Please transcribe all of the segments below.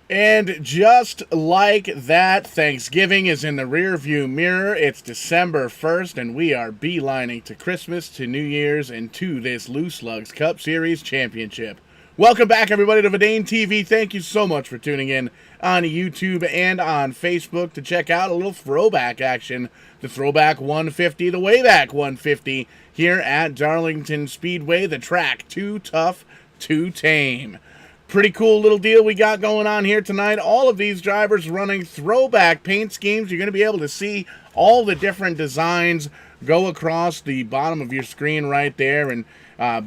And just like that, Thanksgiving is in the rearview mirror. It's December 1st, and we are beelining to Christmas, to New Year's, and to this Lugz Cup Series Championship. Welcome back, everybody, to Verdane TV. Thank you so much for tuning in on YouTube and on Facebook to check out a little throwback action. The Throwback 150, the Wayback 150, here at Darlington Speedway. The track, too tough to tame. Pretty cool little deal we got going on here tonight. All of these drivers running throwback paint schemes. You're going to be able to see all the different designs go across the bottom of your screen right there. And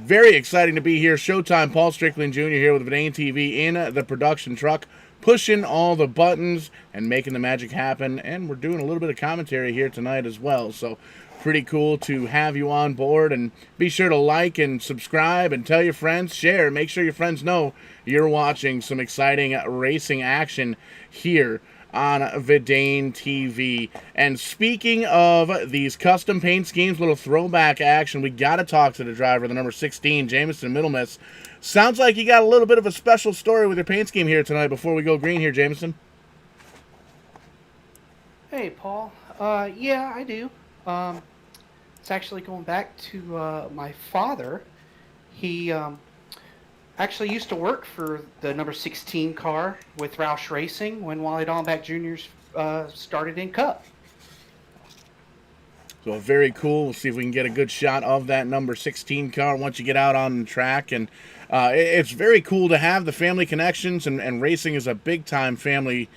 very exciting to be here. Showtime Paul Strickland Jr. here with Verdane TV in the production truck, pushing all the buttons and making the magic happen. And we're doing a little bit of commentary here tonight as well. So pretty cool to have you on board, and be sure to like and subscribe and tell your friends, share, make sure your friends know you're watching some exciting racing action here on Vidane TV. And speaking of these custom paint schemes, little throwback action, we got to talk to the driver, the number 16, Jameson Middlemiss. Sounds like you got a little bit of a special story with your paint scheme here tonight before we go green here, Jameson. Hey, Paul. Yeah, I do. It's actually going back to my father. He actually used to work for the number 16 car with Roush Racing when Wally Dallenbach Jr.'s started in Cup. So very cool. We'll see if we can get a good shot of that number 16 car once you get out on the track. And it's very cool to have the family connections, and racing is a big-time family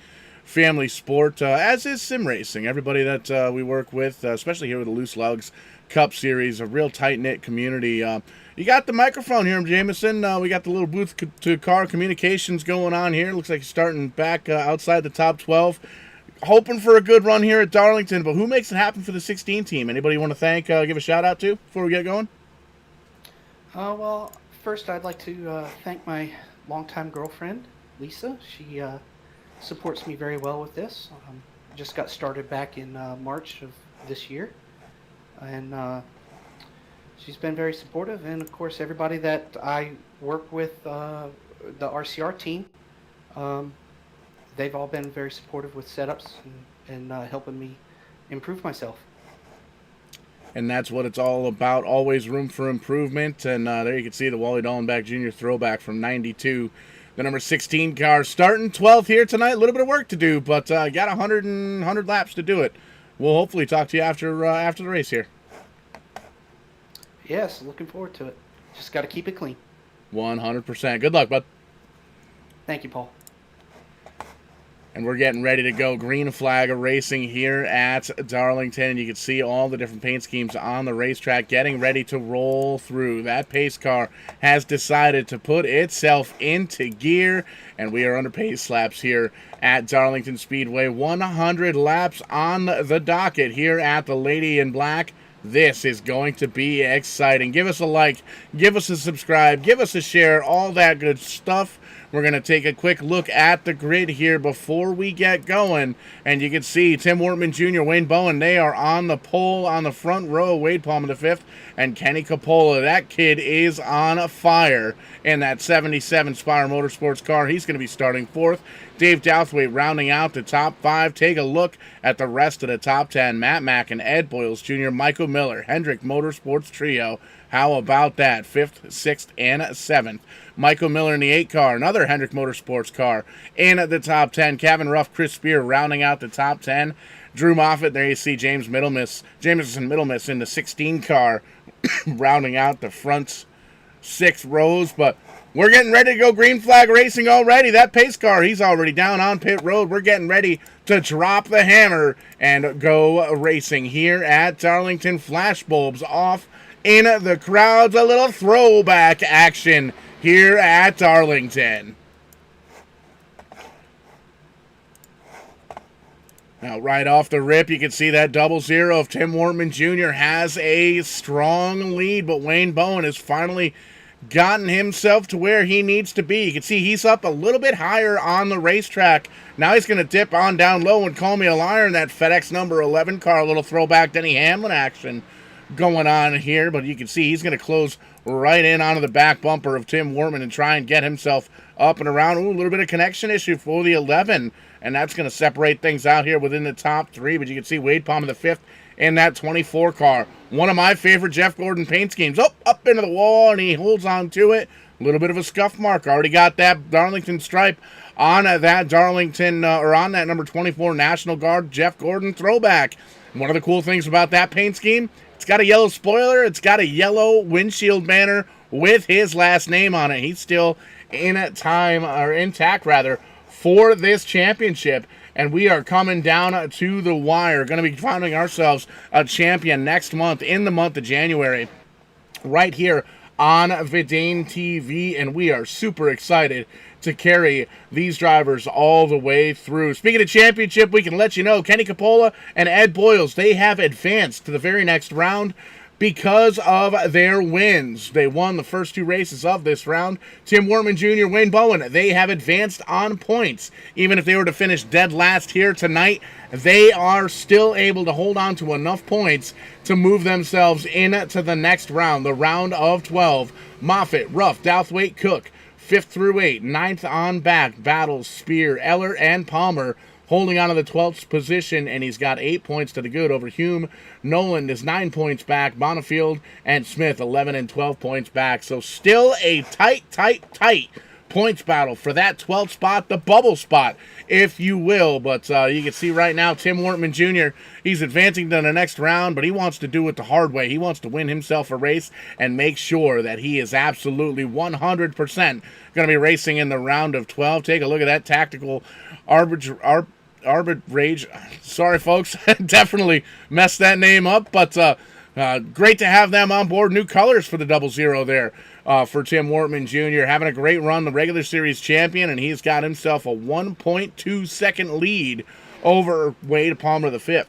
sport, as is sim racing. Everybody that we work with, especially here with the Lugz Cup Series, a real tight-knit community. You got the microphone here, Jameson. We got the little booth-to-car communications going on here. Looks like you're starting back outside the top 12. Hoping for a good run here at Darlington, but who makes it happen for the 16 team? Anybody you want to thank, give a shout-out to before we get going? Well, first I'd like to thank my longtime girlfriend, Lisa. She supports me very well with this. Just got started back in March of this year, and she's been very supportive. And of course, everybody that I work with, the RCR team, they've all been very supportive with setups and helping me improve myself. And that's what it's all about. Always room for improvement. And there you can see the Wally Dallenbach Jr. throwback from 92. The number 16 car starting 12th here tonight. A little bit of work to do, but got 100 laps to do it. We'll hopefully talk to you after the race here. Yes, looking forward to it. Just got to keep it clean. 100%. Good luck, bud. Thank you, Paul. And we're getting ready to go green flag racing here at Darlington. You can see all the different paint schemes on the racetrack getting ready to roll through. That pace car has decided to put itself into gear, and we are under pace laps here at Darlington Speedway. 100 laps on the docket here at the Lady in Black. This is going to be exciting. Give us a like, give us a subscribe, give us a share, all that good stuff. We're going to take a quick look at the grid here before we get going. And you can see Tim Wortman Jr., Wayne Bowen, they are on the pole on the front row. Wade Palmer the fifth, and Kenny Coppola. That kid is on fire in that 77 Spire Motorsports car. He's going to be starting fourth. Dave Douthwaite rounding out the top 5. Take a look at the rest of the top 10. Matt Mack and Ed Boyles Jr., Michael Miller, Hendrick Motorsports Trio. How about that? 5th, 6th, and 7th. Michael Miller in the 8 car, another Hendrick Motorsports car in the top 10. Kevin Ruff, Chris Spear rounding out the top 10. Drew Moffitt, there you see Jameson Middlemiss in the 16 car rounding out the front 6 rows. But we're getting ready to go green flag racing already. That pace car, he's already down on pit road. We're getting ready to drop the hammer and go racing here at Darlington. Flashbulbs off in the crowds, a little throwback action here at Darlington. Now, right off the rip, you can see that 00 of Tim Wortman Jr. has a strong lead, but Wayne Bowen has finally gotten himself to where he needs to be. You can see he's up a little bit higher on the racetrack. Now he's going to dip on down low and call me a liar in that FedEx number 11 car. A little throwback Denny Hamlin action going on here, but you can see he's going to close right in onto the back bumper of Tim Wortman and try and get himself up and around. Ooh, a little bit of connection issue for the 11, and that's going to separate things out here within the top 3, but you can see Wade Palmer the 5th in that 24 car. One of my favorite Jeff Gordon paint schemes. Oh, up into the wall, and he holds on to it. A little bit of a scuff mark. Already got that Darlington stripe on that Darlington, or on that number 24 National Guard Jeff Gordon throwback. One of the cool things about that paint scheme, it's got a yellow spoiler. It's got a yellow windshield banner with his last name on it. He's still intact for this championship. And we are coming down to the wire. Going to be finding ourselves a champion next month, in the month of January, right here on Vidane TV. And we are super excited to carry these drivers all the way through. Speaking of championship, we can let you know Kenny Coppola and Ed Boyles, they have advanced to the very next round. because of their wins. They won the first 2 races of this round. Tim Wortman Jr., Wayne Bowen, they have advanced on points. Even if they were to finish dead last here tonight, they are still able to hold on to enough points to move themselves into the next round, the round of 12. Moffitt, Ruff, Douthwaite, Cook, 5th through 8, 9th on back, Battles, Spear, Eller, and Palmer holding on to the 12th position, and he's got 8 points to the good over Hume. Nolan is 9 points back. Bonifield and Smith 11 and 12 points back. So still a tight points battle for that 12th spot, the bubble spot, if you will. But you can see right now Tim Wortman Jr., he's advancing to the next round, but he wants to do it the hard way. He wants to win himself a race and make sure that he is absolutely 100% going to be racing in the round of 12. Take a look at that tactical arbitrage. Sorry, folks. Definitely messed that name up, but great to have them on board. New colors for the 00 there for Tim Wortman Jr. Having a great run, the regular series champion, and he's got himself a 1.2 second lead over Wade Palmer V.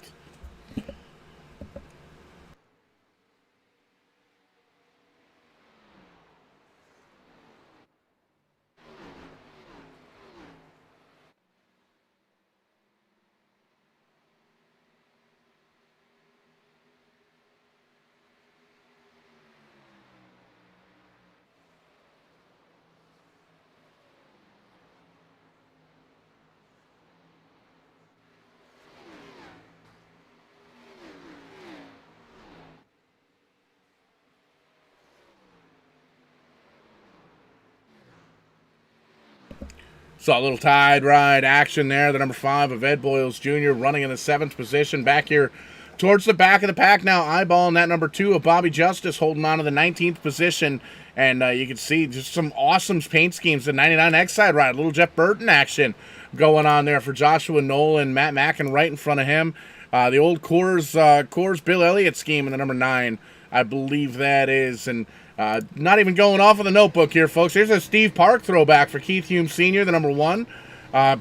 Saw a little tide ride action there. The number 5 of Ed Boyles Jr. running in the 7th position. Back here towards the back of the pack now, eyeballing that number 2 of Bobby Justice, holding on to the 19th position. And you can see just some awesome paint schemes. The 99X side ride, a little Jeff Burton action going on there for Joshua Nolan. Matt Mackin right in front of him. The old Coors Bill Elliott scheme in the number 9, I believe that is. And not even going off of the notebook here, folks. Here's a Steve Park throwback for Keith Hume Sr., the number 1.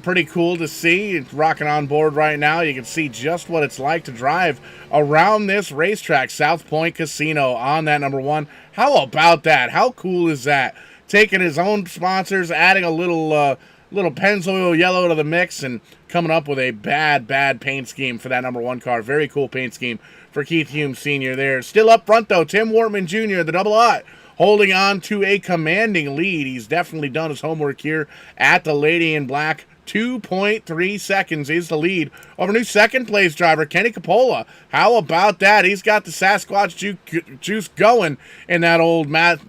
Pretty cool to see. It's rocking on board right now. You can see just what it's like to drive around this racetrack, South Point Casino, on that number 1. How about that? How cool is that? Taking his own sponsors, adding a little Pennzoil yellow to the mix, and coming up with a bad paint scheme for that number 1 car. Very cool paint scheme for Keith Hume Sr. there. Still up front, though, Tim Wortman Jr., the double aught, holding on to a commanding lead. He's definitely done his homework here at the Lady in Black. 2.3 seconds is the lead over new second-place driver, Kenny Capola. How about that? He's got the Sasquatch juice going in that old Mark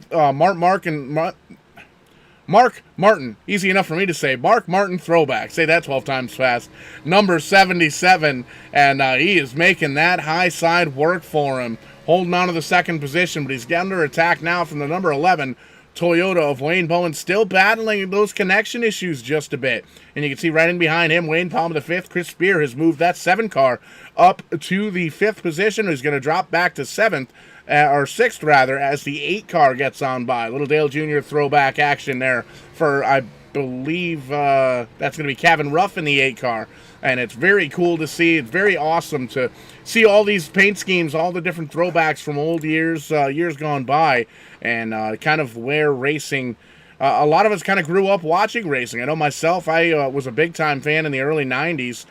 Martin, easy enough for me to say. Mark Martin throwback. Say that 12 times fast. Number 77, and he is making that high side work for him. Holding on to the second position, but he's under attack now from the number 11, Toyota of Wayne Bowen, still battling those connection issues just a bit. And you can see right in behind him, Wayne Palmer V, Chris Spear has moved that 7 car up to the 5th position. He's going to drop back to 7th. Or 6th rather, as the 8 car gets on by. Little Dale Jr. throwback action there for, I believe, that's going to be Kevin Ruff in the 8 car. And it's very cool to see. It's very awesome to see all these paint schemes, all the different throwbacks from old years gone by, and kind of where racing. A lot of us kind of grew up watching racing. I know myself, I was a big-time fan in the early 90s.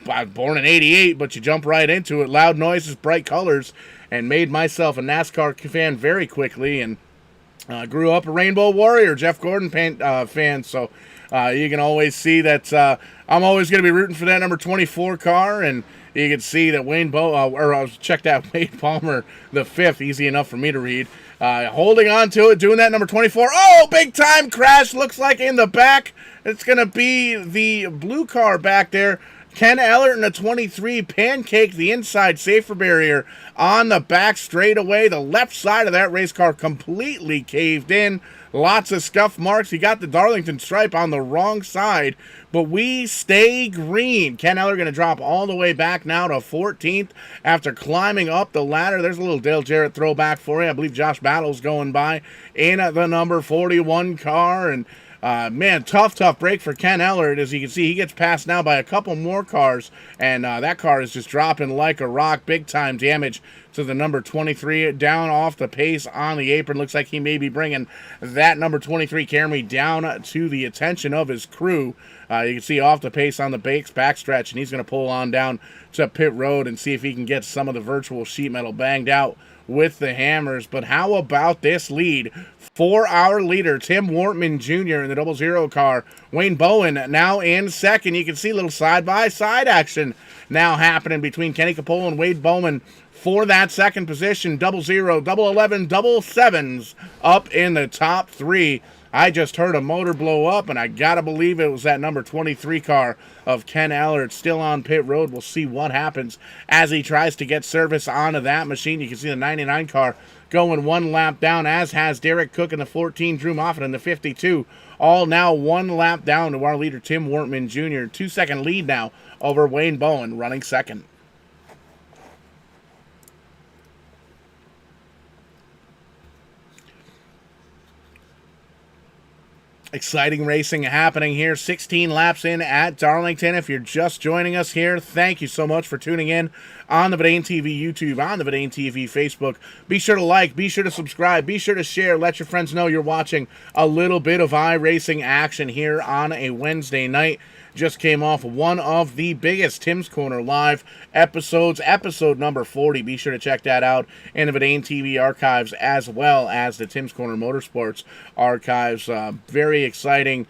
I was born in 88, but you jump right into it. Loud noises, bright colors, and made myself a NASCAR fan very quickly, and grew up a Rainbow Warrior, Jeff Gordon fan, so you can always see that I'm always going to be rooting for that number 24 car, and you can see that Wayne Palmer the 5th, easy enough for me to read, holding on to it, doing that number 24. Oh, big time crash, looks like in the back. It's going to be the blue car back there. Ken Ellert in a 23 pancaked the inside safer barrier on the back straightaway. The left side of that race car completely caved in. Lots of scuff marks. He got the Darlington stripe on the wrong side, but we stay green. Ken Ellert going to drop all the way back now to 14th after climbing up the ladder. There's a little Dale Jarrett throwback for you. I believe Josh Battle's going by in the number 41 car, and Man, tough break for Ken Ellert. As you can see, he gets passed now by a couple more cars, and that car is just dropping like a rock. Big time damage to the number 23, down off the pace on the apron. Looks like he may be bringing that number 23 Camry down to the attention of his crew. You can see off the pace on the backstretch, and he's going to pull on down to pit road and see if he can get some of the virtual sheet metal banged out with the hammers. But how about this lead for our leader, Tim Wortman Jr. in the 00 car? Wayne Bowen now in second. You can see a little side-by-side action now happening between Kenny Capola and Wade Bowman for that second position. 00, 11, 7s up in the top three. I just heard a motor blow up, and I gotta believe it was that number 23 car of Ken Allard still on pit road. We'll see what happens as he tries to get service onto that machine. You can see the 99 car going one lap down, as has Derek Cook in the 14, Drew Moffitt in the 52. All now one lap down to our leader, Tim Wortman Jr. 2-second lead now over Wayne Bowen, running second. Exciting racing happening here. 16 laps in at Darlington. If you're just joining us here, thank you so much for tuning in on the Verdane TV YouTube, on the Verdane TV Facebook. Be sure to like, be sure to subscribe, be sure to share. Let your friends know you're watching a little bit of iRacing action here on a Wednesday night. Just came off one of the biggest Tim's Corner Live episodes, episode number 40. Be sure to check that out in the Verdane TV archives, as well as the Tim's Corner Motorsports archives. Very exciting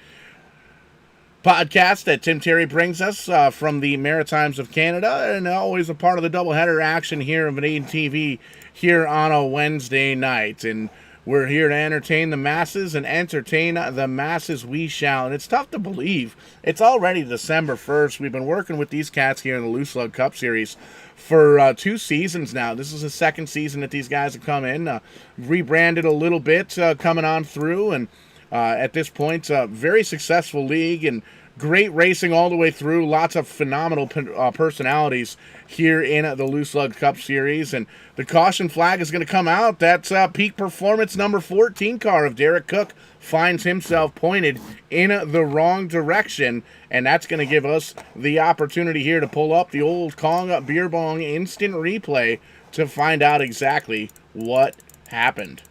podcast that Tim Terry brings us from the Maritimes of Canada, and always a part of the doubleheader action here in Verdane TV here on a Wednesday night. And we're here to entertain the masses, and entertain the masses we shall. And it's tough to believe. It's already December 1st. We've been working with these cats here in the Loose Lug Cup Series for 2 seasons now. This is the second season that these guys have come in. Rebranded a little bit coming on through. And at this point, very successful league and great racing all the way through. Lots of phenomenal personalities here in the Loose Lug Cup Series. And the caution flag is going to come out. That's peak performance number 14 car of Derek Cook finds himself pointed in the wrong direction. And that's going to give us the opportunity here to pull up the old Kong Beer Bong instant replay to find out exactly what happened.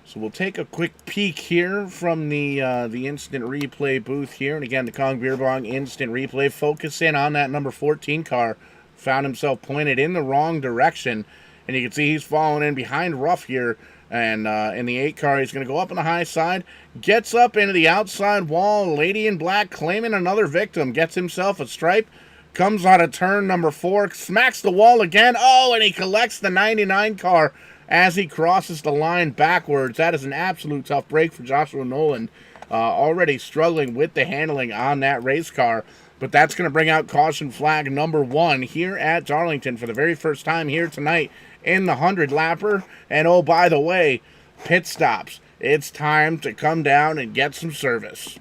So we'll take a quick peek here from the instant replay booth here. And again, the Kong Beer Bong instant replay. Focus in on that number 14 car. Found himself pointed in the wrong direction. And you can see he's falling in behind Ruff here. And in the 8 car, he's going to go up on the high side. Gets up into the outside wall. Lady in Black claiming another victim. Gets himself a stripe. Comes out of turn number 4. Smacks the wall again. Oh, and he collects the 99 car as he crosses the line backwards. That is an absolute tough break for Joshua Nolan. Already struggling with the handling on that race car. But that's going to bring out caution flag number 1 here at Darlington for the very first time here tonight in the 100-lapper. And oh, by the way, pit stops. It's time to come down and get some service.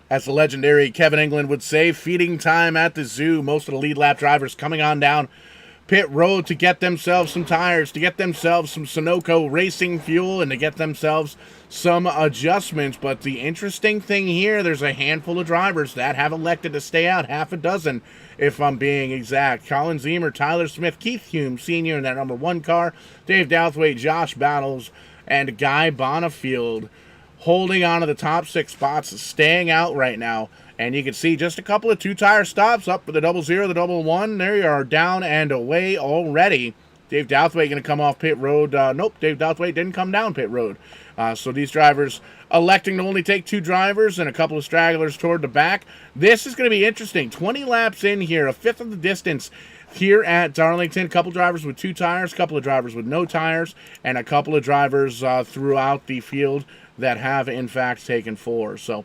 As the legendary Kevin England would say, feeding time at the zoo. Most of the lead lap drivers coming on down pit road to get themselves some tires, to get themselves some Sunoco racing fuel, and to get themselves some adjustments. But the interesting thing here, there's a handful of drivers that have elected to stay out, half a dozen if I'm being exact. Colin Zemer, Tyler Smith, Keith Hume Sr. in that number 1 car, Dave Douthwaite, Josh Battles, and Guy Bonifield holding on to the top 6 spots, staying out right now. And you can see just a couple of 2-tire stops up for the 00, the 11. There you are, down and away already. Dave Douthwaite going to come off pit road. Nope, Dave Douthwaite didn't come down pit road. So these drivers electing to only take 2 drivers and a couple of stragglers toward the back. This is going to be interesting. 20 laps in here, a fifth of the distance here at Darlington. A couple drivers with 2 tires, a couple of drivers with no tires, and a couple of drivers throughout the field that have, in fact, taken 4. So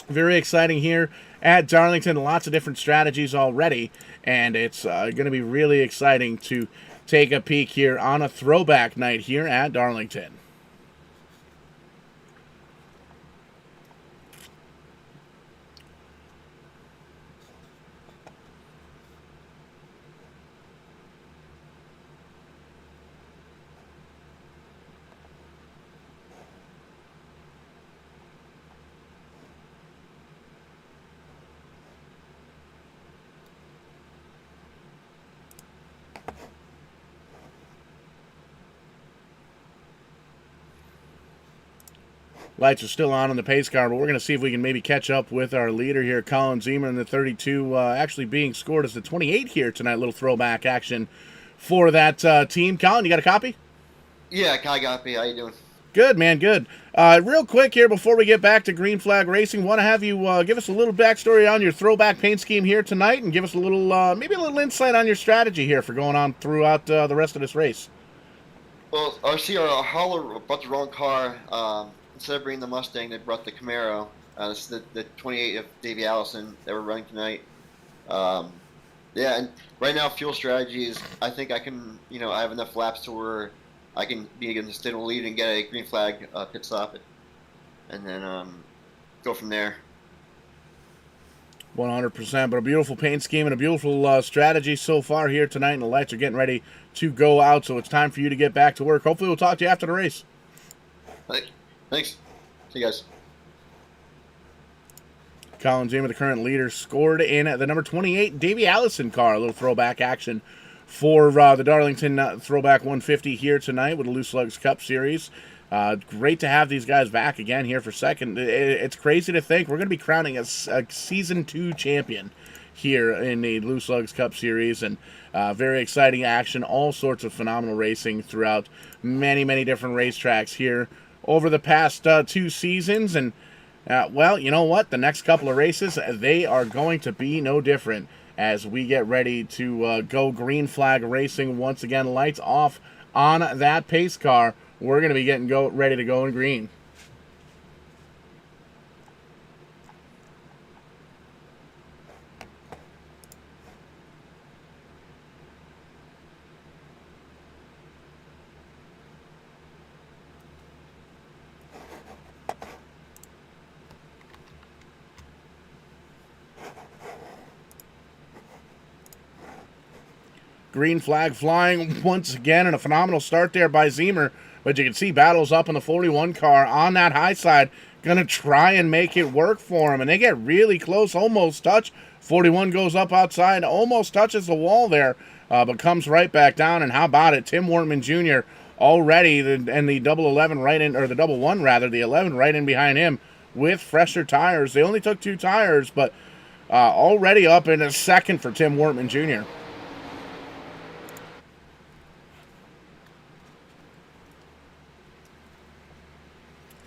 very exciting here at Darlington. Lots of different strategies already, and it's going to be really exciting to take a peek here on a throwback night here at Darlington. Lights are still on the pace car, but we're going to see if we can maybe catch up with our leader here, Colin Zemer, in the 32, actually being scored as the 28 here tonight. A little throwback action for that team. Colin, you got a copy? Yeah, Kai got me. How you doing? Good, man, good. Real quick here before we get back to Green Flag Racing, want to have you give us a little backstory on your throwback paint scheme here tonight and give us a little, maybe a little insight on your strategy here for going on throughout the rest of this race. Well, our hauler brought the wrong car. Instead of bringing the Mustang, they brought the Camaro. This is the 28 of Davey Allison that we're running tonight. Yeah, and right now fuel strategy is I think I can, I have enough laps to where I can be in the stable lead and get a green flag pit stop, and then go from there. 100%, but a beautiful paint scheme and a beautiful strategy so far here tonight, and the lights are getting ready to go out, so it's time for you to get back to work. Hopefully we'll talk to you after the race. Thanks. See you guys. Colin Zemer, the current leader, scored in the number 28 Davey Allison car. A little throwback action for the Darlington Throwback 150 here tonight with the Loose Lugz Cup Series. Great to have these guys back again here for second. It's crazy to think we're going to be crowning a Season 2 champion here in the Loose Lugz Cup Series, and very exciting action, all sorts of phenomenal racing throughout many, many different racetracks here over the past 2 seasons. And well, you know what? The next couple of races, they are going to be no different as we get ready to go Green Flag Racing once again. Lights off on that pace car. We're going to be getting ready to go in green. Green flag flying once again, and a phenomenal start there by Zemer. But you can see Battles up on the 41 car on that high side. Going to try and make it work for him. And they get really close, almost touch. 41 goes up outside, almost touches the wall there, but comes right back down. And how about it? Tim Wortman Jr. already, and the double 11 right in, or the double 1 rather, the 11 right in behind him with fresher tires. They only took 2 tires, but already up in a second for Tim Wortman Jr.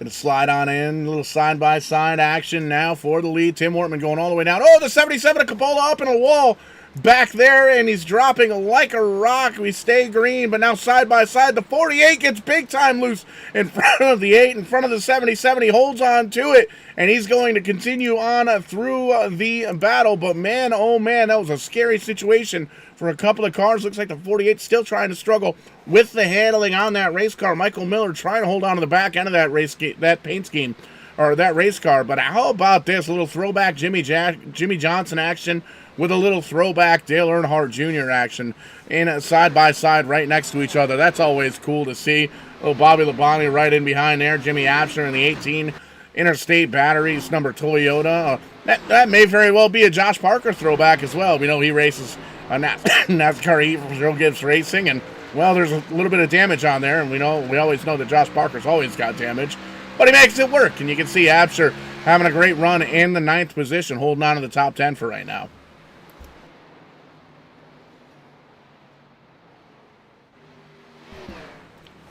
Going to slide on in, a little side-by-side action now for the lead. Tim Wortman going all the way down. Oh, the 77 of Coppola up in a wall back there, and he's dropping like a rock. We stay green, but now side-by-side. The 48 gets big-time loose in front of the 8, in front of the 77. He holds on to it, and he's going to continue on through the battle. But man, oh man, that was a scary situation for a couple of cars. Looks like the 48 still trying to struggle with the handling on that race car. Michael Miller trying to hold on to the back end of that paint scheme, or that race car. But how about this little throwback Jimmy Johnson action with a little throwback Dale Earnhardt Jr. action in side-by-side right next to each other. That's always cool to see. Little Bobby Labonte right in behind there. Jimmy Absher in the 18 Interstate Batteries number Toyota. That may very well be a Josh Parker throwback as well. We know he races NASCAR Heat for Joe Gibbs Racing, and well, there's a little bit of damage on there, and we always know that Josh Parker's always got damage, but he makes it work. And you can see Absher having a great run in the 9th position, holding on to the top 10 for right now.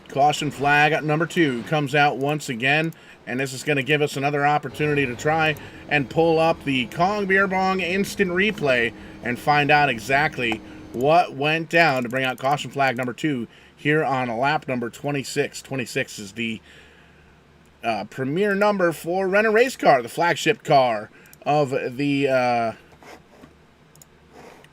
Caution flag at number 2 comes out once again, and this is going to give us another opportunity to try and pull up the Kong Beer Bong instant replay and find out exactly what went down to bring out caution flag number 2 here on lap number 26. 26 is the premier number for Renner Race Car, the flagship car of the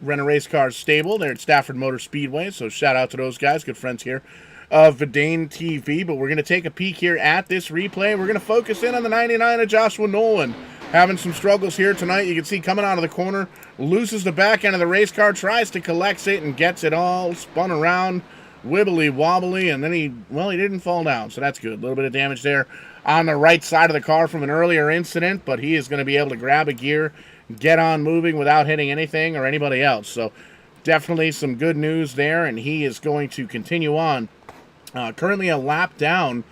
Renner Race Car stable there at Stafford Motor Speedway. So shout out to those guys, good friends here of Vidane TV. But we're going to take a peek here at this replay. We're going to focus in on the 99 of Joshua Nolan. Having some struggles here tonight. You can see coming out of the corner, loses the back end of the race car, tries to collect it and gets it all spun around, wibbly wobbly, and then he didn't fall down, so that's good. A little bit of damage there on the right side of the car from an earlier incident, but he is going to be able to grab a gear, get on moving without hitting anything or anybody else. So definitely some good news there, and he is going to continue on. Currently a lap down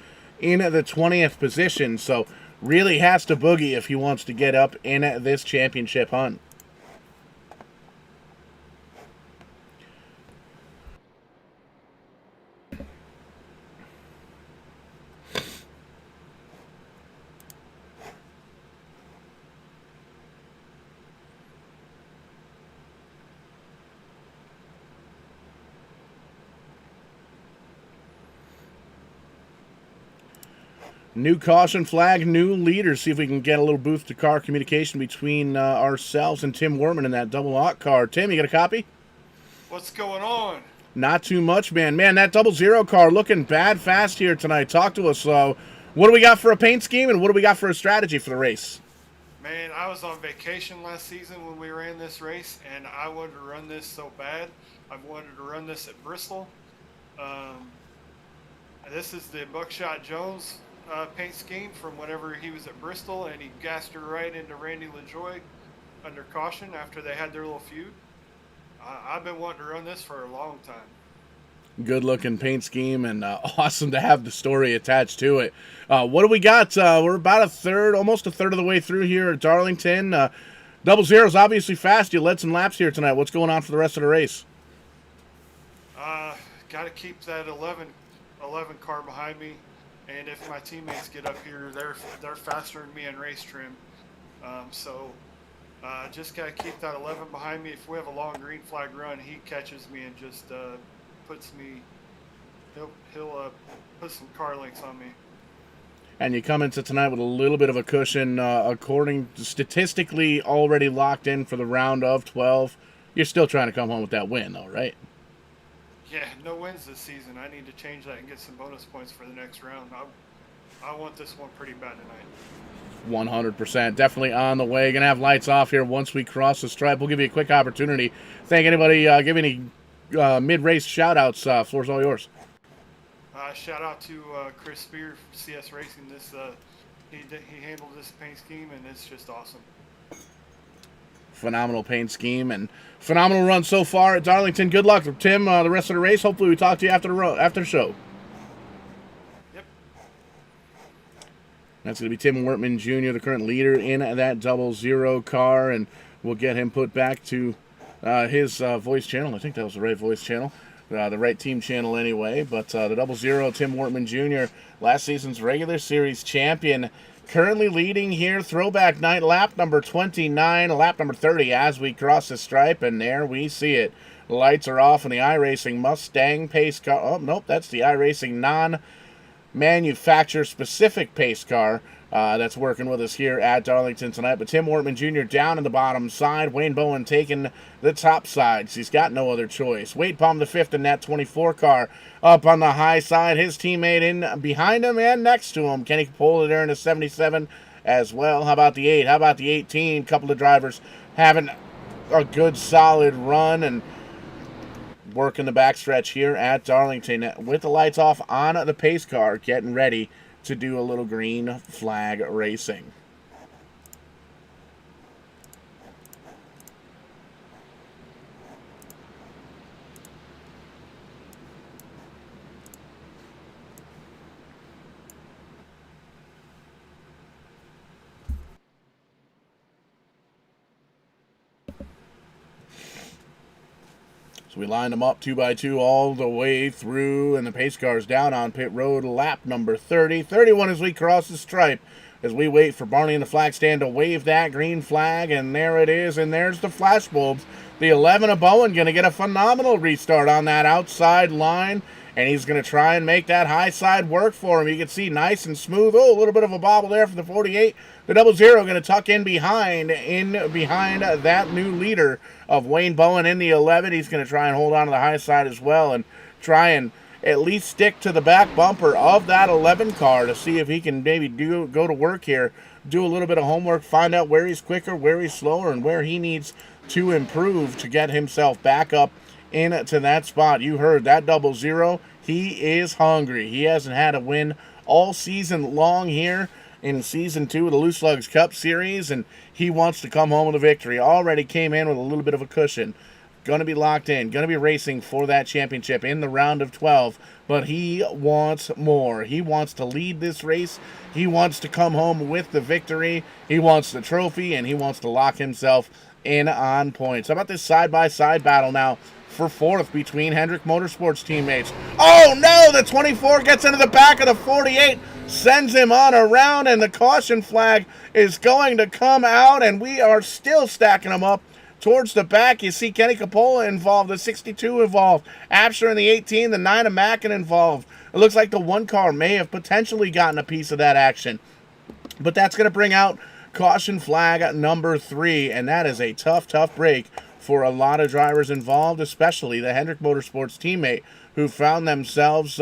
in the 20th position. So really has to boogie if he wants to get up in this championship hunt. New caution flag, new leader. See if we can get a little booth-to-car communication between ourselves and Tim Wortman in that double aught car. Tim, you got a copy? What's going on? Not too much, man. Man, that 00 car looking bad fast here tonight. Talk to us. What do we got for a paint scheme, and what do we got for a strategy for the race? Man, I was on vacation last season when we ran this race, and I wanted to run this so bad. I wanted to run this at Bristol. This is the Buckshot Jones paint scheme from whenever he was at Bristol, and he gassed her right into Randy LaJoie under caution after they had their little feud. I've been wanting to run this for a long time. Good looking paint scheme, and awesome to have the story attached to it. What do we got? We're about almost a third of the way through here at Darlington. 00 is obviously fast. You led some laps here tonight. What's going on for the rest of the race? Got to keep that 11 car behind me, and if my teammates get up here, they're faster than me in race trim. Just got to keep that 11 behind me. If we have a long green flag run, he catches me and just puts me. He'll put some car links on me. And you come into tonight with a little bit of a cushion, according to statistically already locked in for the round of 12. You're still trying to come home with that win, though, right? Yeah, no wins this season. I need to change that and get some bonus points for the next round. I want this one pretty bad tonight. 100%. Definitely on the way. Going to have lights off here once we cross the stripe. We'll give you a quick opportunity. Thank anybody, give any mid-race shout-outs. Floor's all yours. Shout out to Chris Spear, CS Racing. He handled this paint scheme, and it's just awesome. Phenomenal paint scheme and phenomenal run so far at Darlington. Good luck, Tim. The rest of the race. Hopefully, we talk to you after the show. Yep. That's going to be Tim Wortman Jr., the current leader in that 00 car, and we'll get him put back to his voice channel. I think that was the right voice channel. The right team channel anyway. But the 00 Tim Wortman Jr., last season's regular series champion, currently leading here. Throwback night, lap number 29, lap number 30 as we cross the stripe, and there we see it. Lights are off in the iRacing Mustang pace car. Oh, nope, that's the iRacing non-manufacturer specific pace car that's working with us here at Darlington tonight. But Tim Wortman Jr. down in the bottom side. Wayne Bowen taking the top sides. He's got no other choice. Wade Palm the fifth in that 24 car up on the high side. His teammate in behind him and next to him. Kenny Capola there in the 77 as well. How about the 8? How about the 18? Couple of drivers having a good solid run and working the backstretch here at Darlington with the lights off on the pace car, getting ready to do a little green flag racing. So we lined them up 2 by 2 all the way through, and the pace car's down on pit road, lap number 30. 31 as we cross the stripe, as we wait for Barney in the flag stand to wave that green flag, and there it is, and there's the flash bulbs. The 11 of Bowen going to get a phenomenal restart on that outside line, and he's going to try and make that high side work for him. You can see nice and smooth. Oh, a little bit of a bobble there for the 48. The 00 going to tuck in behind that new leader of Wayne Bowen in the 11. He's going to try and hold on to the high side as well and try and at least stick to the back bumper of that 11 car to see if he can maybe go to work here, do a little bit of homework, find out where he's quicker, where he's slower, and where he needs to improve to get himself back up into that spot. You heard that 00. He is hungry. He hasn't had a win all season long here in Season 2 of the Loose Lugz Cup Series, and he wants to come home with a victory. Already came in with a little bit of a cushion. going to be locked in, going to be racing for that championship in the round of 12, but he wants more. He wants to lead this race. He wants to come home with the victory. He wants the trophy, and he wants to lock himself in on points. How about this side-by-side battle now for fourth between Hendrick Motorsports teammates? Oh, no! The 24 gets into the back of the 48, sends him on around, and the caution flag is going to come out, and we are still stacking them up towards the back. You see Kenny Capola involved, the 62 involved, Absher in the 18, the 9 of Mackin involved. It looks like the 1 car may have potentially gotten a piece of that action. But that's going to bring out caution flag number 3, and that is a tough break for a lot of drivers involved, especially the Hendrick Motorsports teammate who found themselves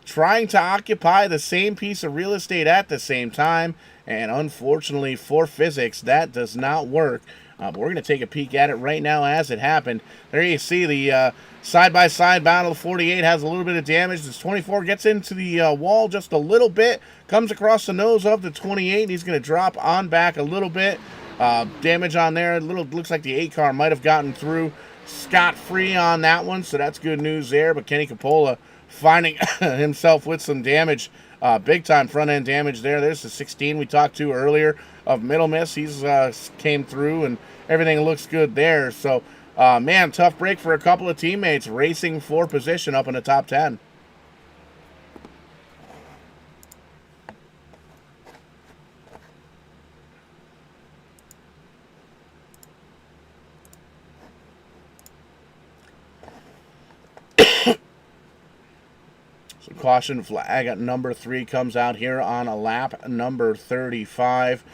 trying to occupy the same piece of real estate at the same time, and unfortunately for physics, that does not work. But we're going to take a peek at it right now as it happened. There you see the side-by-side battle. 48 has a little bit of damage. This 24 gets into the wall just a little bit, comes across the nose of the 28. He's going to drop on back a little bit. Damage on there. Looks like the 8 car might have gotten through scot-free on that one, so that's good news there. But Kenny Capola finding himself with some damage. Big-time front-end damage there. There's the 16 we talked to earlier of Middle Miss. He's came through, and everything looks good there. So, man, tough break for a couple of teammates racing for position up in the top 10. So caution flag at number 3 comes out here on a lap number 35,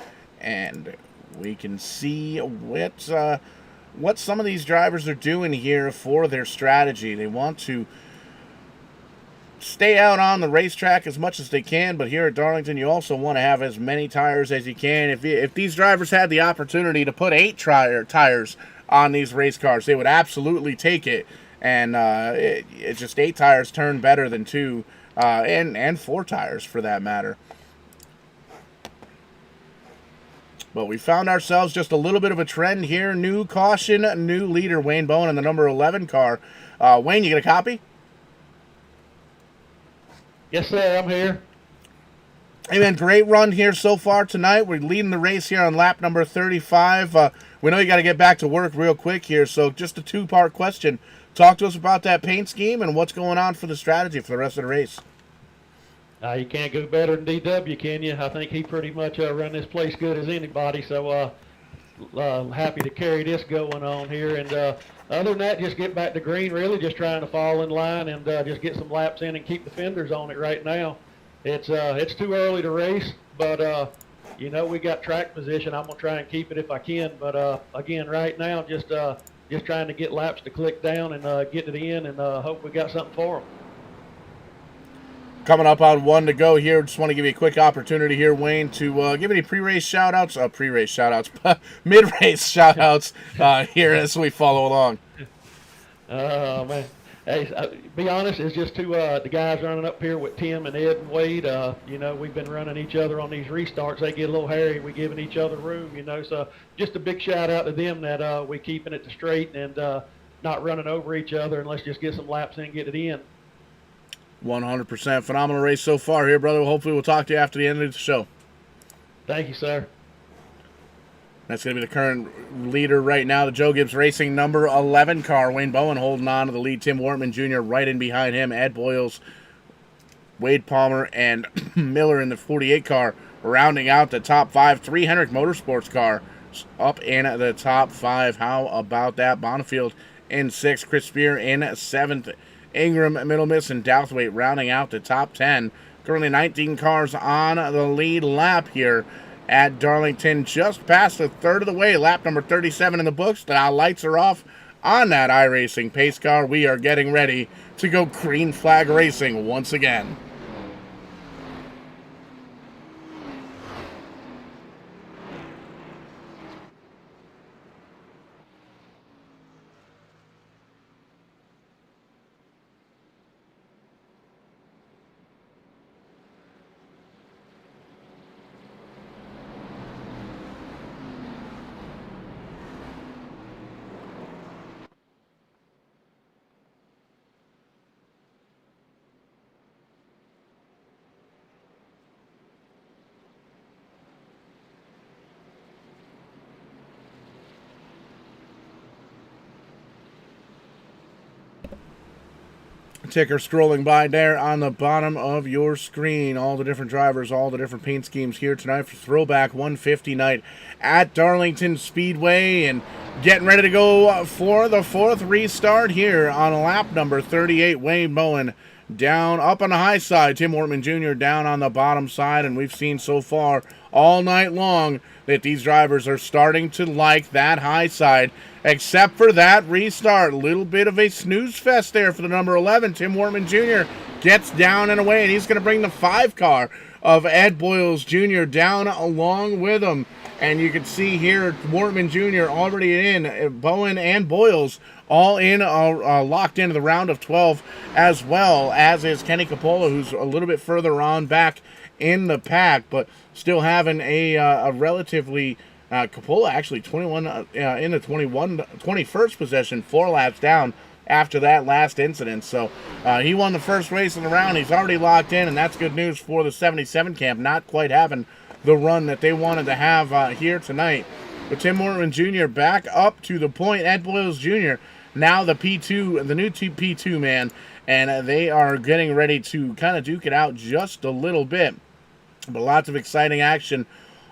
and we can see what some of these drivers are doing here for their strategy. They want to stay out on the racetrack as much as they can, but here at Darlington, you also want to have as many tires as you can. If these drivers had the opportunity to put 8 tires on these race cars, they would absolutely take it. And it's just 8 tires turn better than 2, and 4 tires for that matter. But we found ourselves just a little bit of a trend here. New caution, new leader, Wayne Bowen in the number 11 car. Wayne, you get a copy? Yes, sir, I'm here. Hey, man, great run here so far tonight. We're leading the race here on lap number 35. We know you got to get back to work real quick here, so just a 2-part question. Talk to us about that paint scheme and what's going on for the strategy for the rest of the race. You can't go better than DW, can you? I think he pretty much run this place good as anybody, so happy to carry this going on here. And other than that, just get back to green, really, just trying to fall in line and just get some laps in and keep the fenders on it right now. It's too early to race, but you know, we got track position. I'm going to try and keep it if I can, but again, right now, just trying to get laps to click down and get to the end and hope we got something for them. Coming up on 1 to go here. Just want to give you a quick opportunity here, Wayne, to give any pre-race shout-outs, mid-race shout-outs here as we follow along. Oh, man. Hey, be honest, it's just the guys running up here with Tim and Ed and Wade. You know, we've been running each other on these restarts. They get a little hairy. We're giving each other room, you know. So just a big shout-out to them that we're keeping it straight and not running over each other, and let's just get some laps in and get it in. 100%. Phenomenal race so far here, brother. Hopefully we'll talk to you after the end of the show. Thank you, sir. That's going to be the current leader right now, the Joe Gibbs Racing number 11 car. Wayne Bowen holding on to the lead. Tim Wortman Jr. right in behind him. Ed Boyles, Wade Palmer, and Miller in the 48 car rounding out the top 5. 3 Hendrick Motorsports car up in the top 5. How about that? Bonifield in 6th. Chris Spear in 7th. Ingram, Middle Miss, and Douthwaite rounding out the top 10. Currently 19 cars on the lead lap here at Darlington, just past a third of the way. Lap number 37 in the books. The lights are off on that iRacing pace car. We are getting ready to go green flag racing once again. Ticker scrolling by there on the bottom of your screen. All the different drivers, all the different paint schemes here tonight for Throwback 150 night at Darlington Speedway. And getting ready to go for the fourth restart here on lap number 38. Wayne Bowen down up on the high side. Tim Wortman Jr. down on the bottom side. And we've seen so far all night long that these drivers are starting to like that high side, except for that restart. A little bit of a snooze fest there for the number 11. Tim Wortman Jr. gets down and away, and he's going to bring the 5 car of Ed Boyles Jr. down along with him. And you can see here Wortman Jr. already in, Bowen and Boyles all in, locked into the round of 12, as well as is Kenny Coppola, who's a little bit further on back in the pack, but still having a relatively Coppola actually 21 in the 21st possession, 4 laps down after that last incident. So he won the first race of the round. He's already locked in, and that's good news for the 77 camp, not quite having the run that they wanted to have here tonight. But Tim Wortman Jr. back up to the point. Ed Boyles Jr. now the P2, the new P2 man, and they are getting ready to kind of duke it out just a little bit. But lots of exciting action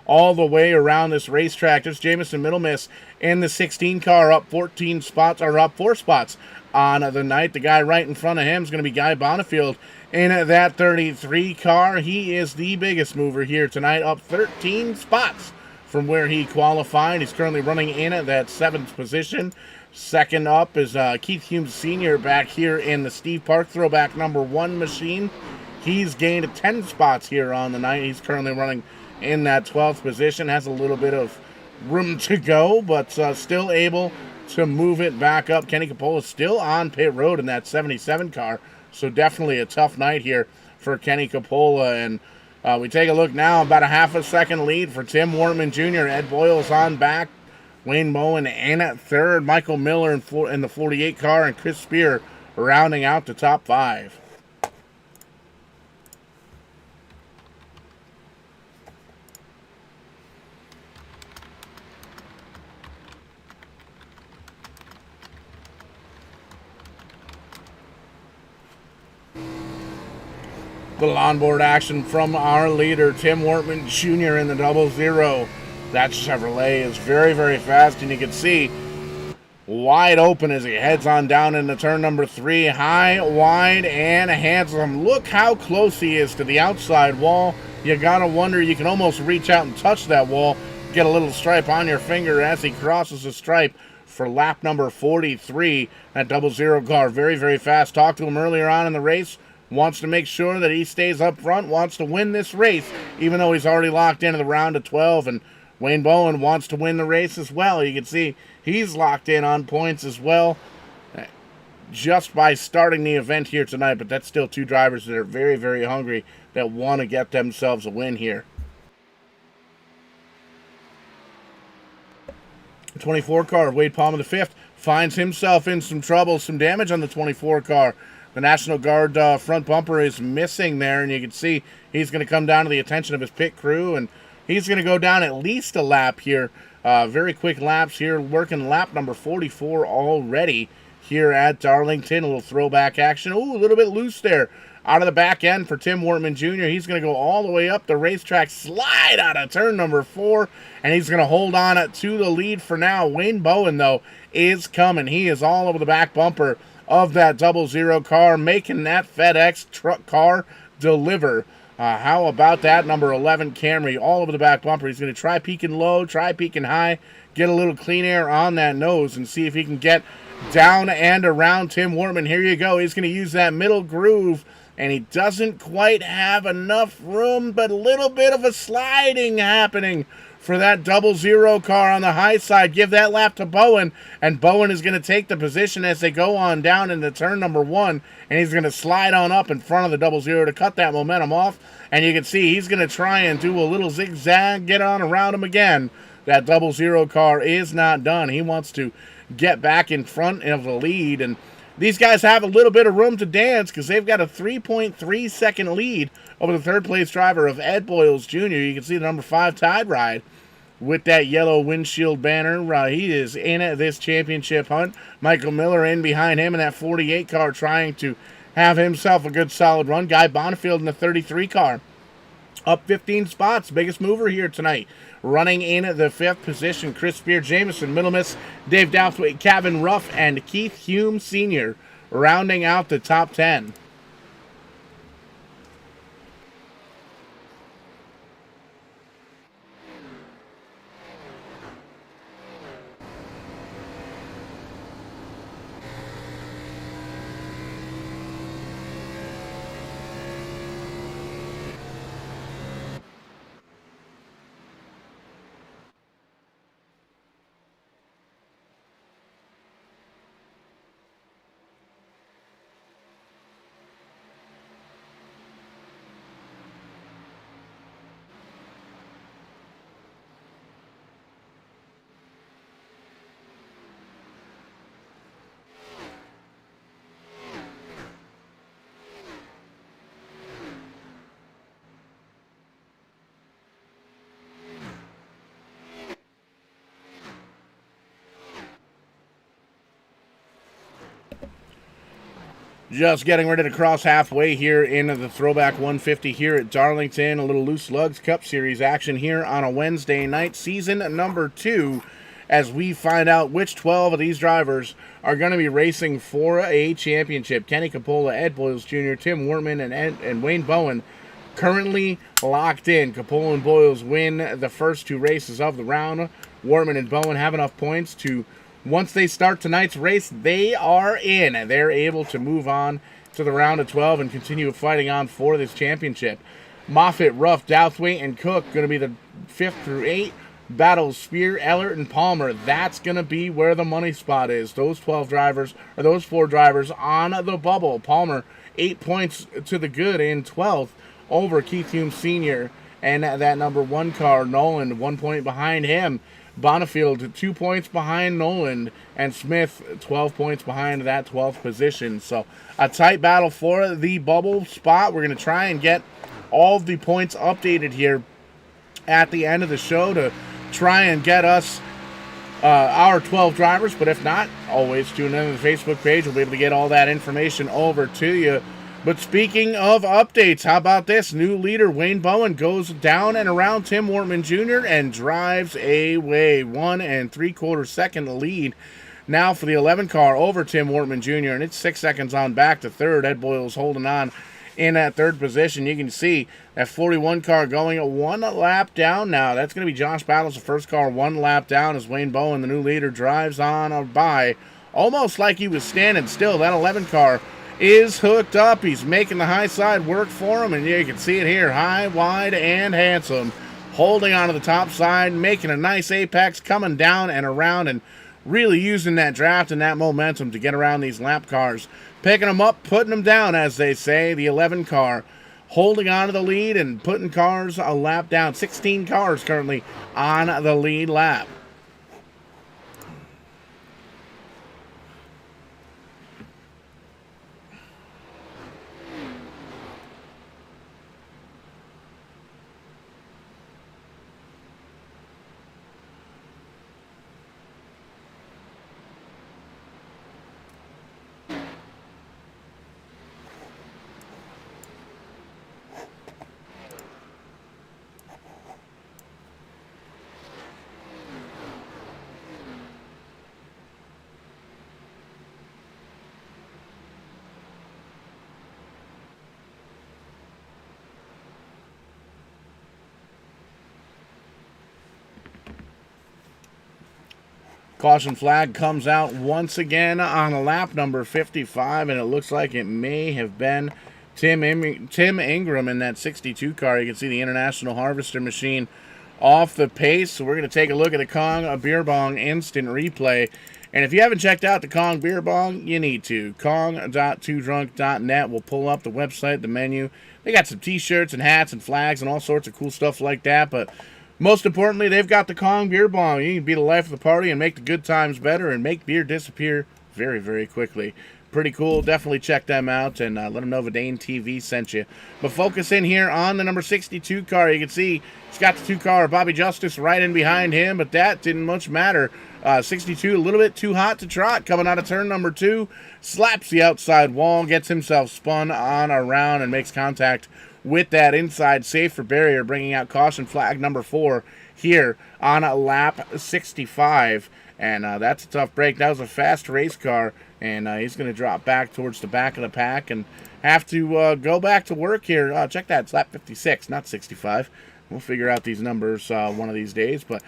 all the way around this racetrack. There's Jamison Middlemiss in the 16 car, up 14 spots, or up 4 spots on the night. The guy right in front of him is going to be Guy Bonifield in that 33 car. He is the biggest mover here tonight, up 13 spots from where he qualified. He's currently running in at that 7th position. Second up is Keith Humes Sr. back here in the Steve Park Throwback number 1 machine. He's gained 10 spots here on the night. He's currently running in that 12th position. Has a little bit of room to go, but still able to move it back up. Kenny Coppola still on pit road in that 77 car, so definitely a tough night here for Kenny Coppola. And we take a look now, about a half a second lead for Tim Wortman Jr. Ed Boyles on back. Wayne Bowen in at third. Michael Miller in the 48 car, and Chris Spear rounding out the top 5. Little onboard action from our leader, Tim Wortman Jr. in the 00. That Chevrolet is very, very fast, and you can see wide open as he heads on down into turn number 3. High, wide, and handsome. Look how close he is to the outside wall. You gotta wonder, you can almost reach out and touch that wall, get a little stripe on your finger as he crosses the stripe for lap number 43. That 00 car, very, very fast. Talked to him earlier on in the race. Wants to make sure that he stays up front, wants to win this race, even though he's already locked into the round of 12. And Wayne Bowen wants to win the race as well. You can see he's locked in on points as well, just by starting the event here tonight. But that's still 2 drivers that are very, very hungry, that want to get themselves a win here. 24 car, Wade Palmer the 5th, finds himself in some trouble, some damage on the 24 car. The National Guard front bumper is missing there, and you can see he's going to come down to the attention of his pit crew, and he's going to go down at least a lap here. Very quick laps here, working lap number 44 already here at Darlington. A little throwback action. Ooh, a little bit loose there out of the back end for Tim Wortman Jr. He's going to go all the way up the racetrack, slide out of turn number 4, and he's going to hold on to the lead for now. Wayne Bowen, though, is coming. He is all over the back bumper of that 00 car, making that FedEx truck car deliver. How about that number 11 Camry all over the back bumper? He's going to try peaking low, try peaking high, get a little clean air on that nose, and see if he can get down and around Tim Wortman. Here you go. He's going to use that middle groove, and he doesn't quite have enough room, but a little bit of a sliding happening for that 00 car on the high side. Give that lap to Bowen, and Bowen is going to take the position as they go on down into turn number 1, and he's going to slide on up in front of the 00 to cut that momentum off, and you can see he's going to try and do a little zigzag, get on around him again. That 00 car is not done. He wants to get back in front of the lead, and these guys have a little bit of room to dance because they've got a 3.3 second lead over the third place driver of Ed Boyles Jr. You can see the number 5 Tide Ride with that yellow windshield banner. He is in this championship hunt. Michael Miller in behind him in that 48 car, trying to have himself a good solid run. Guy Bonifield in the 33 car, up 15 spots, biggest mover here tonight. Running in the 5th position, Chris Spear, Jameson, Middlemiss, Dave Douthwaite, Kevin Ruff, and Keith Hume Sr. rounding out the top 10. Just getting ready to cross halfway here into the Throwback 150 here at Darlington. A little Loose Lugz Cup Series action here on a Wednesday night, season number 2, as we find out which 12 of these drivers are going to be racing for a championship. Kenny Capola, Ed Boyles Jr., Tim Wortman, and Wayne Bowen currently locked in. Capola and Boyles win the first 2 races of the round. Wortman and Bowen have enough points to, once they start tonight's race, they are in. They're able to move on to the round of 12 and continue fighting on for this championship. Moffitt, Ruff, Douthwaite, and Cook going to be the 5th through 8. Battles, Spear, Ellert, and Palmer. That's going to be where the money spot is. Those 12 drivers, or those 4 drivers on the bubble. Palmer, 8 points to the good in 12th over Keith Hume Sr. And that number 1 car, Nolan, 1 point behind him. Bonifield, 2 points behind Noland, and Smith, 12 points behind that 12th position. So a tight battle for the bubble spot. We're going to try and get all of the points updated here at the end of the show to try and get us our 12 drivers. But if not, always tune in to the Facebook page. We'll be able to get all that information over to you. But speaking of updates, how about this? New leader Wayne Bowen goes down and around Tim Wortman Jr. and drives away 1 3/4 second lead now for the 11 car over Tim Wortman Jr. And it's 6 seconds on back to third. Ed Boyles holding on in that third position. You can see that 41 car going 1 lap down now. That's going to be Josh Battles, the first car 1 lap down as Wayne Bowen, the new leader, drives on by almost like he was standing still. That 11 car is hooked up. He's making the high side work for him, and you can see it here, high, wide, and handsome. Holding onto the top side, making a nice apex, coming down and around, and really using that draft and that momentum to get around these lap cars. Picking them up, putting them down, as they say. The 11 car holding on to the lead and putting cars a lap down. 16 cars currently on the lead lap. Caution flag comes out once again on lap number 55, and it looks like it may have been Tim Ingram in that 62 car. You can see the International Harvester machine off the pace. So we're going to take a look at the Kong Beer Bong instant replay. And if you haven't checked out the Kong Beer Bong, you need to. Kong.2drunk.net will pull up the website, the menu. They got some t-shirts and hats and flags and all sorts of cool stuff like that, but most importantly, they've got the Kong Beer Bong. You can be the life of the party and make the good times better and make beer disappear very, very quickly. pretty cool. Definitely check them out and let them know Vidane TV sent you. But focus in here on the number 62 car. You can see he's got the 2 car, Bobby Justice, right in behind him, but that didn't much matter. 62, a little bit too hot to trot, coming out of turn number 2, slaps the outside wall, gets himself spun on around, and makes contact with that inside safer barrier, bringing out caution flag number 4 here on lap 65. And that's a tough break. That was a fast race car, and he's going to drop back towards the back of the pack and have to go back to work here. Check that, it's lap 56, not 65. We'll figure out these numbers one of these days, but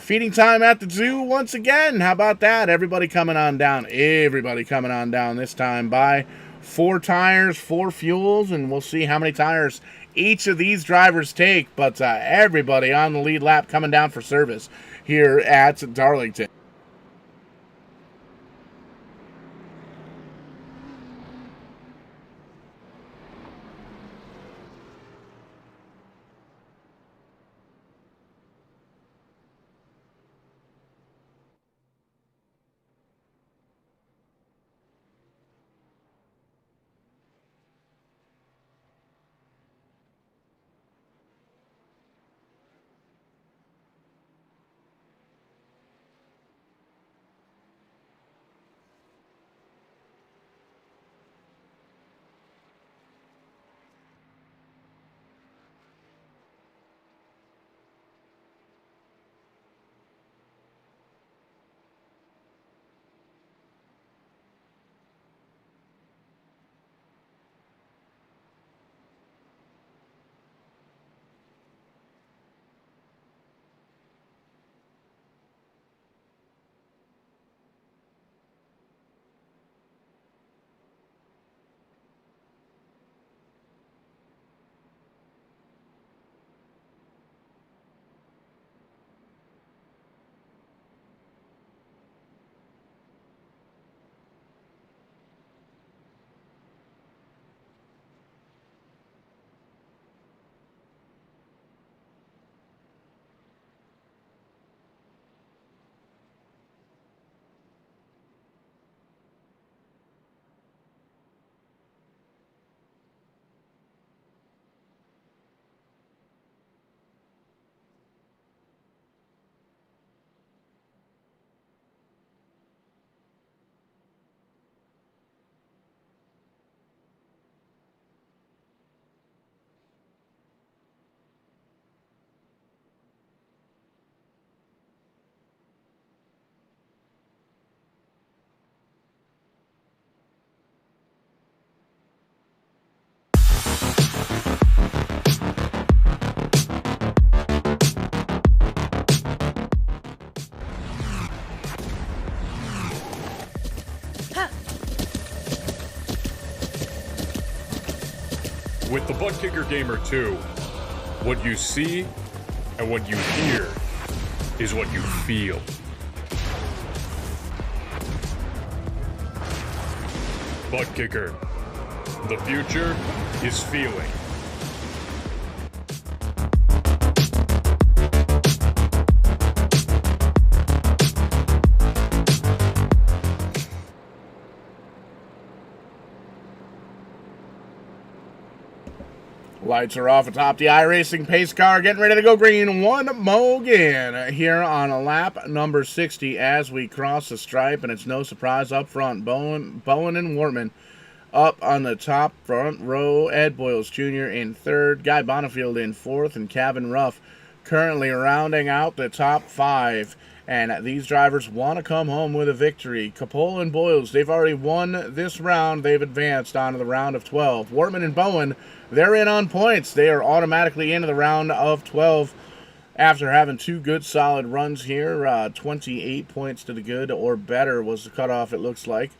feeding time at the zoo once again. How about that? Everybody coming on down. Everybody coming on down this time by 4 tires, 4 fuels, and we'll see how many tires each of these drivers take. But everybody on the lead lap coming down for service here at Darlington. With the Butt Kicker Gamer 2, what you see and what you hear is what you feel. Butt Kicker. The future is feeling. Lights are off atop the iRacing pace car, getting ready to go green one more again here on lap number 60 as we cross the stripe, and it's no surprise up front. Bowen and Wortman up on the top front row. Ed Boyles Jr. in third, Guy Bonifield in fourth, and Kevin Ruff currently rounding out the top 5. And these drivers want to come home with a victory. Capole and Boyles, they've already won this round. They've advanced on to the round of 12. Wortman and Bowen, they're in on points. They are automatically into the round of 12 after having 2 good solid runs here. 28 points to the good or better was the cutoff, it looks like.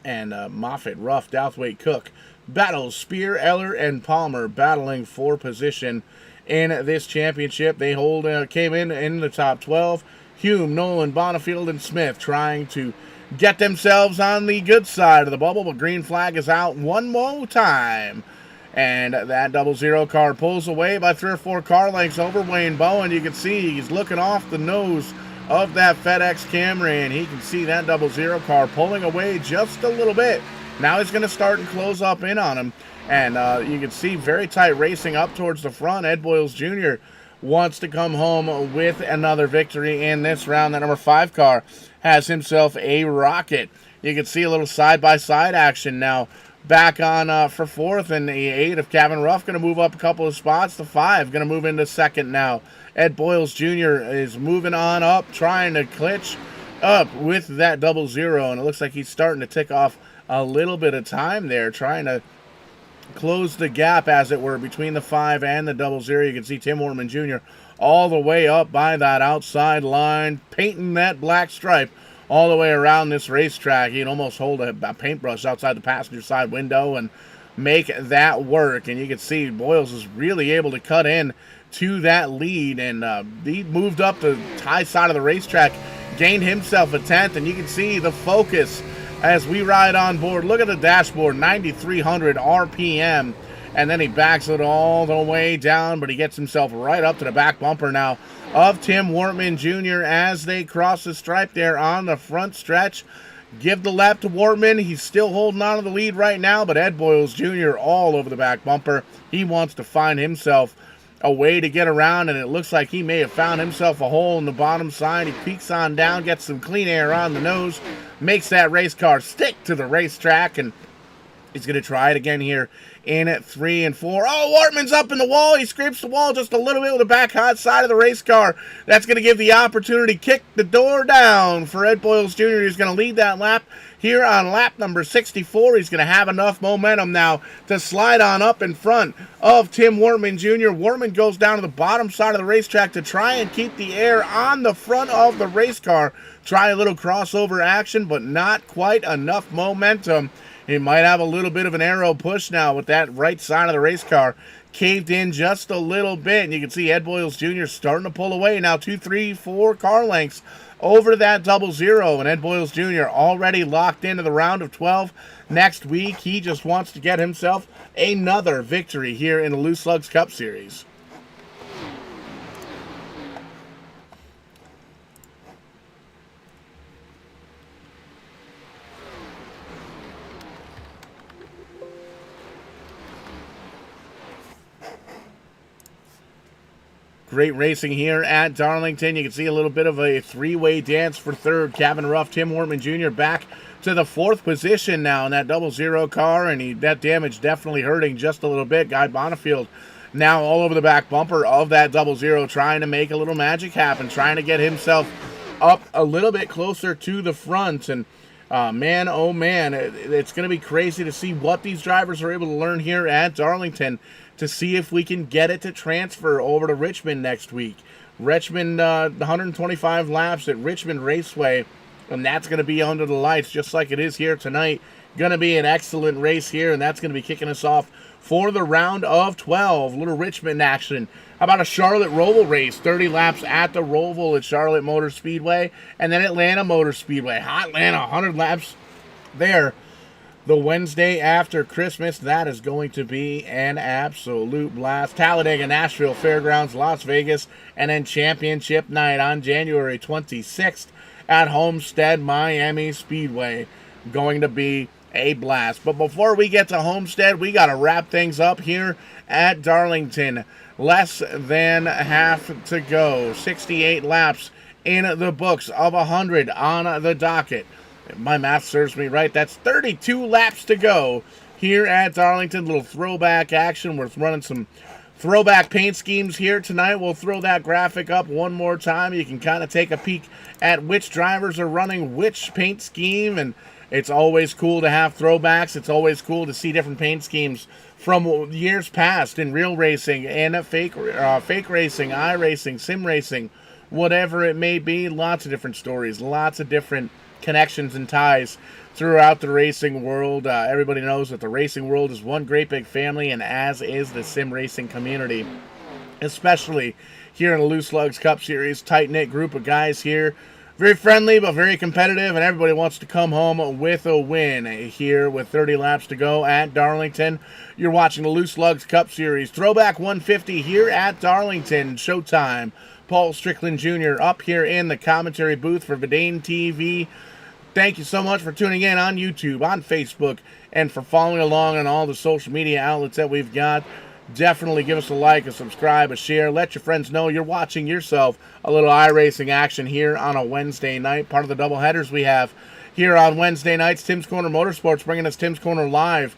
And Moffitt, Ruff, Douthwaite, Cook battles Spear, Eller, and Palmer battling for position in this championship. They came in the top 12. Hume, Nolan, Bonifield, and Smith trying to get themselves on the good side of the bubble, but green flag is out one more time. And that 00 car pulls away by 3 or 4 car lengths over Wayne Bowen. You can see he's looking off the nose of that FedEx Camry, and he can see that 00 car pulling away just a little bit. Now he's going to start and close up in on him, and you can see very tight racing up towards the front. Ed Boyles Jr. wants to come home with another victory in this round. That number 5 car has himself a rocket. You can see a little side-by-side action now. Back on for 4th, and the 8 of Kevin Ruff going to move up a couple of spots. The 5 going to move into 2nd now. Ed Boyles Jr. is moving on up, trying to clinch up with that 00, and it looks like he's starting to tick off a little bit of time there, trying to close the gap, as it were, between the 5 and the 00. You can see Tim Wortman Jr. all the way up by that outside line, painting that black stripe all the way around this racetrack. He'd almost hold a paintbrush outside the passenger side window and make that work. And you can see Boyles is really able to cut in to that lead, and he moved up the high side of the racetrack, gained himself a 10th, and you can see the focus as we ride on board. Look at the dashboard, 9,300 RPM, and then he backs it all the way down, but he gets himself right up to the back bumper now of Tim Wortman Jr. as they cross the stripe there on the front stretch. Give the lap to Wortman. He's still holding on to the lead right now, but Ed Boyles Jr. all over the back bumper. He wants to find himself a way to get around, and it looks like he may have found himself a hole in the bottom side. He peeks on down, gets some clean air on the nose, makes that race car stick to the racetrack, and he's going to try it again here in at 3 and 4. Oh, Wortman's up in the wall. He scrapes the wall just a little bit with the back hot side of the race car. That's going to give the opportunity to kick the door down for Ed Boyles Jr. He's going to lead that lap here on lap number 64. He's going to have enough momentum now to slide on up in front of Tim Wortman Jr. Wortman goes down to the bottom side of the racetrack to try and keep the air on the front of the race car. Try a little crossover action, but not quite enough momentum. He might have a little bit of an arrow push now with that right side of the race car caved in just a little bit. And you can see Ed Boyles Jr. starting to pull away now, 2, 3, 4 car lengths over that 00. And Ed Boyles Jr. already locked into the round of 12 next week. He just wants to get himself another victory here in the Loose Lugz Cup Series. Great racing here at Darlington. You can see a little bit of a three-way dance for 3rd. Kevin Ruff, Tim Wortman Jr. back to the 4th position now in that 00 car, and that damage definitely hurting just a little bit. Guy Bonifield now all over the back bumper of that 00, trying to make a little magic happen, trying to get himself up a little bit closer to the front. And man, oh man, it's going to be crazy to see what these drivers are able to learn here at Darlington, to see if we can get it to transfer over to Richmond next week. Richmond, 125 laps at Richmond Raceway, and that's going to be under the lights just like it is here tonight. Going to be an excellent race here, and that's going to be kicking us off for the round of 12. Little Richmond action. How about a Charlotte Roval race? 30 laps at the Roval at Charlotte Motor Speedway, and then Atlanta Motor Speedway. Hot Atlanta, 100 laps there. The Wednesday after Christmas, that is going to be an absolute blast. Talladega, Nashville, Fairgrounds, Las Vegas, and then Championship Night on January 26th at Homestead Miami Speedway. Going to be a blast. But before we get to Homestead, we got to wrap things up here at Darlington. Less than half to go. 68 laps in the books of 100 on the docket. If my math serves me right, that's 32 laps to go here at Darlington. Little throwback action. We're running some throwback paint schemes here tonight. We'll throw that graphic up one more time. You can kind of take a peek at which drivers are running which paint scheme, and it's always cool to have throwbacks. It's always cool to see different paint schemes from years past in real racing and fake racing, iRacing, sim racing, whatever it may be. Lots of different stories, lots of different connections and ties throughout the racing world. Everybody knows that the racing world is one great big family, and as is the sim racing community, especially here in the Loose Lugz Cup Series. Tight-knit group of guys here. very friendly, but very competitive, and everybody wants to come home with a win here with 30 laps to go at Darlington. You're watching the Lugz Cup Series. Throwback 150 here at Darlington. Showtime. Paul Strickland Jr. up here in the commentary booth for Verdane TV. Thank you so much for tuning in on YouTube, on Facebook, and for following along on all the social media outlets that we've got. Definitely give us a like, a subscribe, a share. Let your friends know you're watching yourself a little iRacing action here on a Wednesday night. Part of the doubleheaders we have here on Wednesday nights. Tim's Corner Motorsports bringing us Tim's Corner live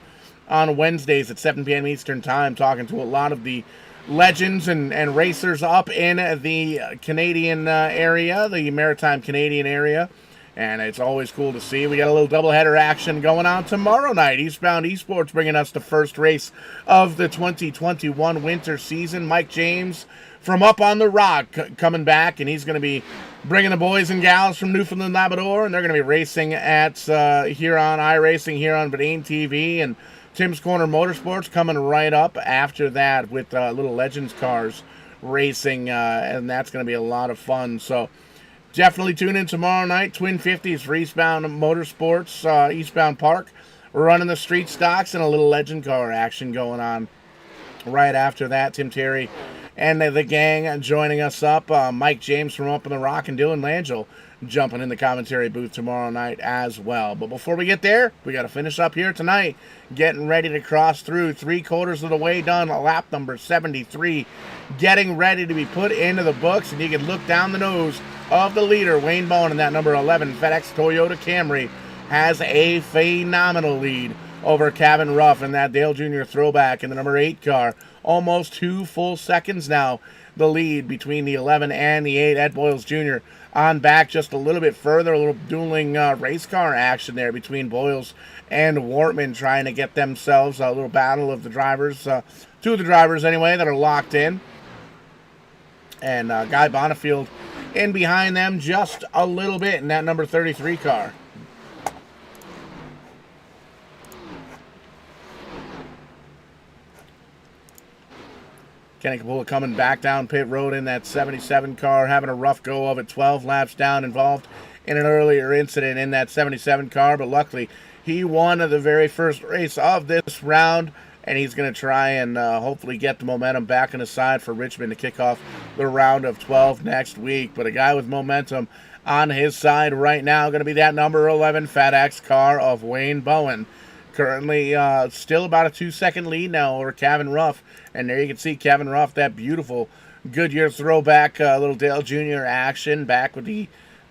on Wednesdays at 7 p.m. Eastern Time, talking to a lot of the legends and racers up in the Canadian area, the Maritime Canadian area. And it's always cool to see. We got a little doubleheader action going on tomorrow night. Eastbound Esports bringing us the first race of the 2021 winter season. Mike James from Up on the Rock coming back, and he's going to be bringing the boys and gals from Newfoundland, Labrador, and they're going to be racing at here on iRacing, here on Verdane TV, and Tim's Corner Motorsports coming right up after that with little Legends cars racing, and that's going to be a lot of fun. So definitely tune in tomorrow night. Twin 50s for Eastbound Motorsports, Eastbound Park. We're running the street stocks and a little legend car action going on. Right after that, Tim Terry and the gang joining us up. Mike James from Up on the Rock and Dylan Langell jumping in the commentary booth tomorrow night as well. But before we get there, we got to finish up here tonight. Getting ready to cross through 3/4 of the way done. Lap number 73. Getting ready to be put into the books. And you can look down the nose of the leader, Wayne Bowen, in that number 11 FedEx Toyota Camry, has a phenomenal lead over Kevin Ruff in that Dale Jr. throwback in the number 8 car. Almost 2 full seconds now, the lead between the 11 and the 8. Ed Boyles Jr. on back just a little bit further. A little dueling race car action there between Boyles and Wortman, trying to get themselves a little battle of the drivers. Two of the drivers, anyway, that are locked in. And Guy Bonifield in behind them just a little bit in that number 33 car. Kenny Capula coming back down pit road in that 77 car, having a rough go of it, 12 laps down, involved in an earlier incident in that 77 car, but luckily he won the very first race of this round, and he's going to try and hopefully get the momentum back on his side for Richmond to kick off the round of 12 next week. But a guy with momentum on his side right now going to be that number 11 FedEx car of Wayne Bowen. Currently still about a 2-second lead now over Kevin Ruff. And there you can see Kevin Ruff, that beautiful Goodyear throwback, little Dale Jr. action back with the,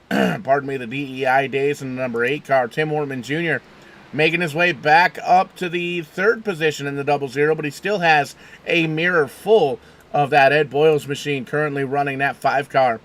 pardon me, the DEI days in the number 8 car. Tim Wortman Jr. making his way back up to the 3rd position in the 00, but he still has a mirror full of that Ed Boyles machine currently running that 5 car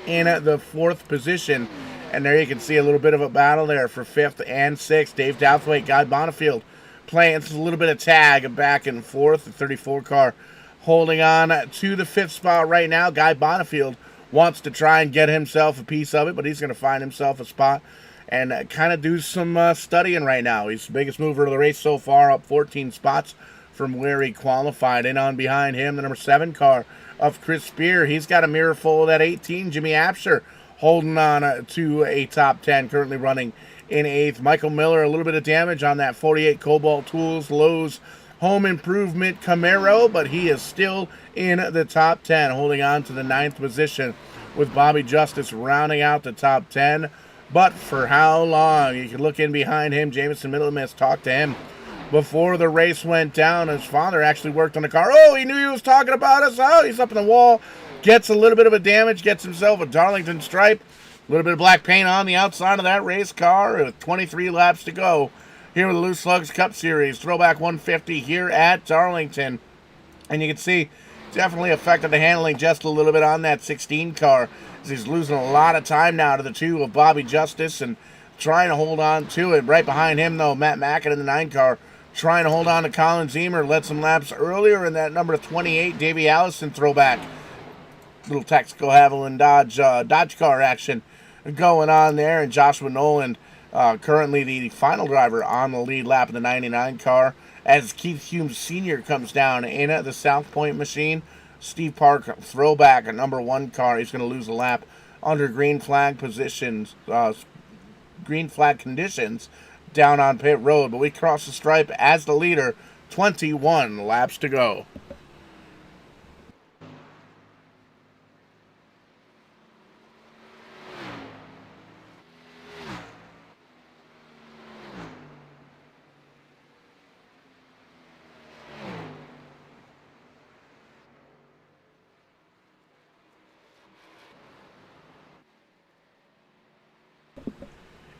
in the 4th position. And there you can see a little bit of a battle there for 5th and 6th. Dave Douthwaite, Guy Bonifield playing a little bit of tag back and forth. The 34 car holding on to the 5th spot right now. Guy Bonifield wants to try and get himself a piece of it, but he's going to find himself a spot and kind of do some studying right now. He's the biggest mover of the race so far, up 14 spots from where he qualified. In on behind him, the number 7 car of Chris Spear. He's got a mirror full of that 18, Jimmy Apsher, holding on to a top 10, currently running in 8th. Michael Miller, a little bit of damage on that 48 Cobalt Tools Lowe's Home Improvement Camaro, but he is still in the top 10, holding on to the 9th position with Bobby Justice rounding out the top 10. But for how long? You can look in behind him. Jameson Middlemiss talked to him before the race went down. His father actually worked on the car. Oh, he knew he was talking about us. Oh, he's up in the wall. Gets a little bit of a damage. Gets himself a Darlington stripe. A little bit of black paint on the outside of that race car with 23 laps to go here with the Lugz Cup Series. Throwback 150 here at Darlington. And you can see definitely affected the handling just a little bit on that 16 car. He's losing a lot of time now to the 2 of Bobby Justice and trying to hold on to it. Right behind him, though, Matt Mackett in the 9 car trying to hold on to Colin Zemer. Led some laps earlier in that number 28 Davey Allison throwback. Little Texaco Haviland Dodge car action going on there. And Joshua Nolan, currently the final driver on the lead lap of the 99 car, as Keith Humes Sr. comes down in the South Point machine. Steve Park throwback, a number 1 car. He's going to lose a lap under green flag positions, green flag conditions down on pit road. But we cross the stripe as the leader, 21 laps to go.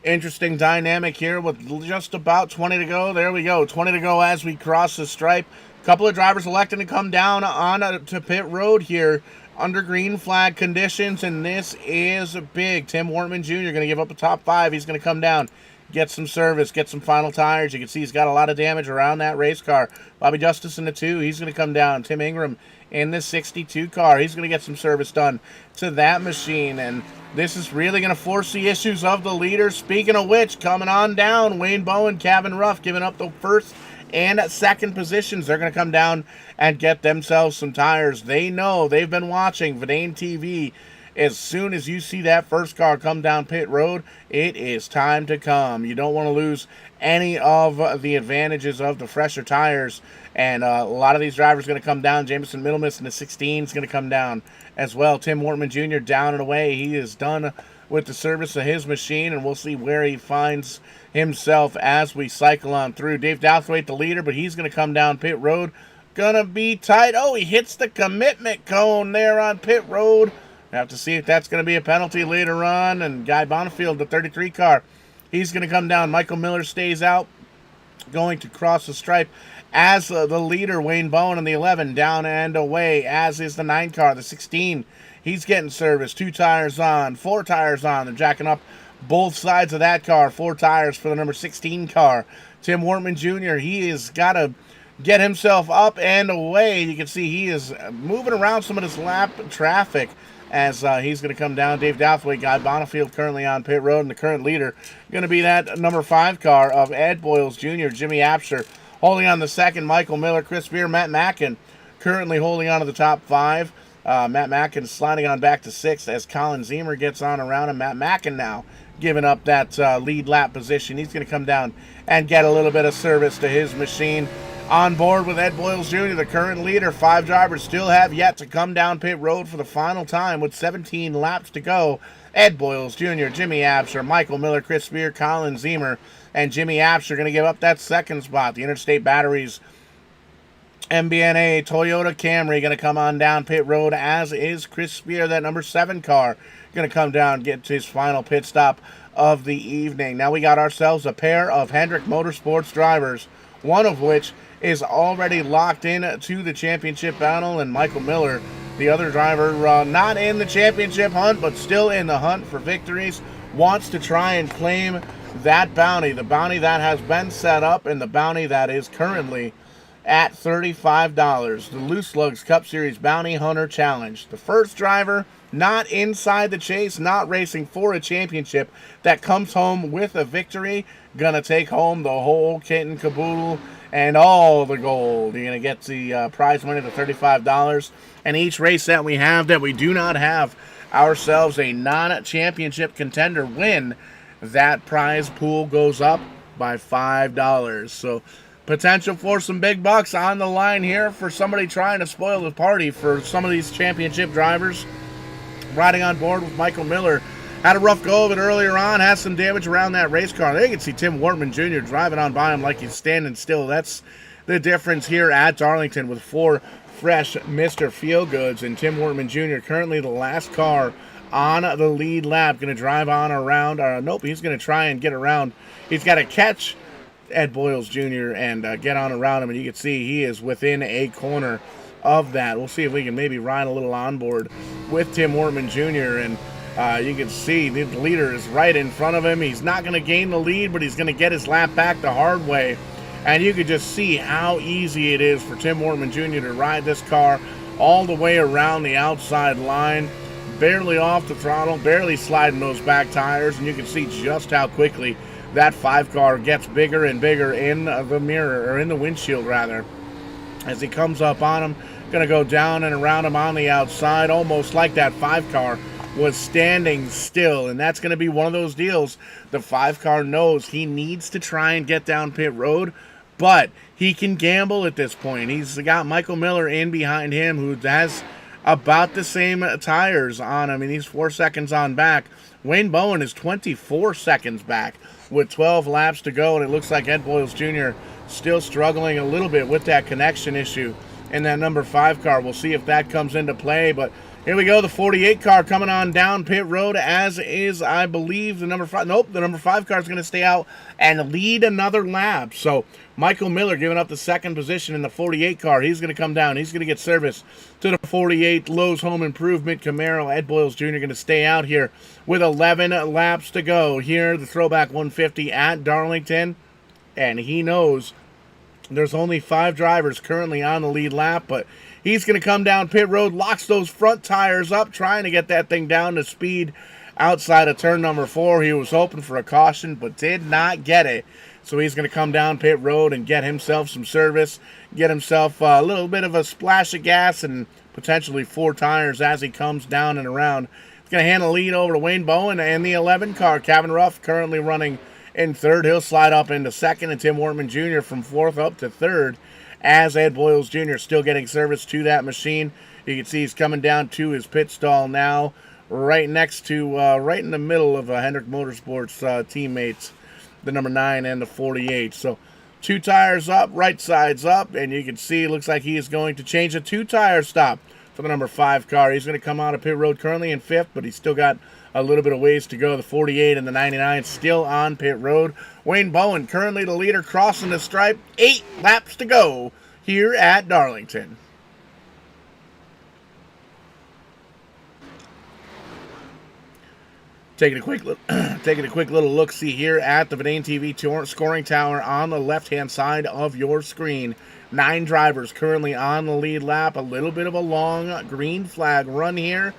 Interesting dynamic here with just about 20 to go. There we go. 20 to go as we cross the stripe. A couple of drivers electing to come down on to pit road here under green flag conditions, and this is big. Tim Wortman Jr. going to give up a top 5. He's going to come down, get some service, get some final tires. You can see he's got a lot of damage around that race car. Bobby Justice in the 2. He's going to come down. Tim Ingram in the 62 car. He's going to get some service done to that machine, and this is really going to force the issues of the leader. Speaking of which, coming on down, Wayne Bowen, Kevin Ruff giving up the first and second positions. They're going to come down and get themselves some tires. They know, they've been watching Verdane TV. As soon as you see that first car come down pit road, it is time to come. You don't want to lose any of the advantages of the fresher tires. And a lot of these drivers are going to come down. Jameson Middlemiss in the 16 is going to come down as well. Tim Wortman Jr. down and away. He is done with the service of his machine, and we'll see where he finds himself as we cycle on through. Dave Douthwaite, the leader, but he's going to come down pit road. Gonna be tight. Oh, he hits the commitment cone there on pit road. Have to see if that's going to be a penalty later on. And Guy Bonifield, the 33 car, he's going to come down. Michael Miller stays out, going to cross the stripe as the leader. Wayne Bowen in the 11 down and away, as is the 9 car. The 16, he's getting service. 2 tires on, 4 tires on. They're jacking up both sides of that car. 4 tires for the number 16 car. Tim Wortman Jr., he has got to get himself up and away. You can see he is moving around some of this lap traffic as he's going to come down. Dave Douthwaite, Guy Bonifield currently on pit road, and the current leader going to be that number 5 car of Ed Boyles Jr., Jimmy Apsher holding on the second, Michael Miller, Chris Beer, Matt Mackin currently holding on to the top 5. Matt Mackin sliding on back to 6th as Colin Zemer gets on around him. Matt Mackin now giving up that lead lap position. He's going to come down and get a little bit of service to his machine. On board with Ed Boyles Jr., the current leader. 5 drivers still have yet to come down pit road for the final time with 17 laps to go. Ed Boyles Jr., Jimmy Apsher, Michael Miller, Chris Spear, Colin Zemer, and Jimmy Apsher going to give up that second spot. The Interstate Batteries MBNA Toyota Camry going to come on down pit road, as is Chris Spear, that number 7 car, going to come down and get to his final pit stop of the evening. Now we got ourselves a pair of Hendrick Motorsports drivers, one of which is already locked in to the championship battle, and Michael Miller, the other driver, not in the championship hunt, but still in the hunt for victories, wants to try and claim that bounty, the bounty that has been set up, and the bounty that is currently at $35, the Loose Lugz Cup Series Bounty Hunter Challenge. The first driver not inside the chase, not racing for a championship, that comes home with a victory, gonna take home the whole kit and caboodle and all the gold. You're going to get the prize money to $35. And each race that we have that we do not have ourselves a non-championship contender win, that prize pool goes up by $5. So potential for some big bucks on the line here for somebody trying to spoil the party for some of these championship drivers. Riding on board with Michael Miller. Had a rough go of it earlier on, has some damage around that race car. There you can see Tim Wortman Jr. driving on by him like he's standing still. That's the difference here at Darlington with 4 fresh Mr. Feelgoods. And Tim Wortman Jr. currently the last car on the lead lap. Going to drive on around. Nope, he's going to try and get around. He's got to catch Ed Boyles Jr. and get on around him. And you can see he is within a corner of that. We'll see if we can maybe ride a little on board with Tim Wortman Jr. And you can see the leader is right in front of him. He's not going to gain the lead, but he's going to get his lap back the hard way. And you can just see how easy it is for Tim Wortman Jr. to ride this car all the way around the outside line, barely off the throttle, barely sliding those back tires. And you can see just how quickly that 5 car gets bigger and bigger in the mirror, or in the windshield rather, as he comes up on him. Going to go down and around him on the outside, almost like that 5 car was standing still, and that's going to be one of those deals. The 5-car knows he needs to try and get down pit road, but he can gamble at this point. He's got Michael Miller in behind him, who has about the same tires on him, and he's 4 seconds on back. Wayne Bowen is 24 seconds back with 12 laps to go, and it looks like Ed Boyles Jr. still struggling a little bit with that connection issue in that number 5 car. We'll see if that comes into play, but here we go, the 48 car coming on down pit road, as is, I believe, the number 5. Nope, the number 5 car is going to stay out and lead another lap. So Michael Miller giving up the second position in the 48 car. He's going to come down. He's going to get service to the 48 Lowe's Home Improvement Camaro. Ed Boyles Jr. going to stay out here with 11 laps to go. Here, the throwback 150 at Darlington, and he knows there's only 5 drivers currently on the lead lap, but he's going to come down pit road, locks those front tires up, trying to get that thing down to speed outside of turn number 4. He was hoping for a caution, but did not get it. So he's going to come down pit road and get himself some service, get himself a little bit of a splash of gas and potentially 4 tires as he comes down and around. He's going to hand the lead over to Wayne Bowen and the 11 car. Kevin Ruff currently running in 3rd. He'll slide up into 2nd, and Tim Wortman Jr. from 4th up to 3rd. As Ed Boyles Jr. still getting service to that machine. You can see he's coming down to his pit stall now, right next to, right in the middle of Hendrick Motorsports teammates, the number 9 and the 48. So 2 tires up, right side's up, and you can see it looks like he is going to change a 2-tire stop for the number 5 car. He's going to come out of pit road currently in 5th, but he's still got a little bit of ways to go. The 48 and the 99 still on pit road. Wayne Bowen currently the leader, crossing the stripe. 8 laps to go here at Darlington. Taking a quick little look see here at the Verdane TV scoring tower on the left-hand side of your screen. 9 drivers currently on the lead lap. A little bit of a long green flag run here,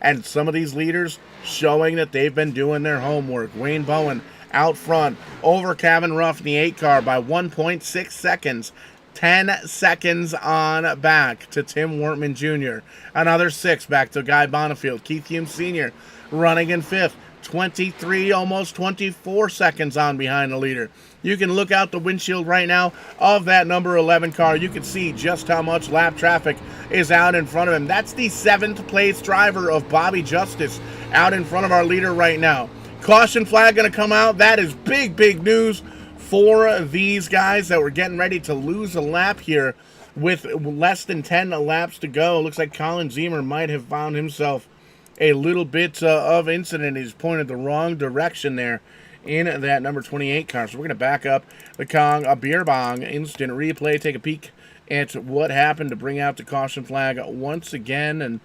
and some of these leaders showing that they've been doing their homework. Wayne Bowen out front over Kevin Ruff in the 8 car by 1.6 seconds. 10 seconds on back to Tim Wortman Jr. Another 6 back to Guy Bonifield. Keith Hume Sr. running in 5th. 23, almost 24 seconds on behind the leader. You can look out the windshield right now of that number 11 car. You can see just how much lap traffic is out in front of him. That's the 7th place driver of Bobby Justice out in front of our leader right now. Caution flag going to come out. That is big, big news for these guys that were getting ready to lose a lap here with less than 10 laps to go. Looks like Colin Zemer might have found himself a little bit of incident. He's pointed the wrong direction there in that number 28 car. So we're going to back up the Kong, a beer bong instant replay, take a peek at what happened to bring out the caution flag once again. And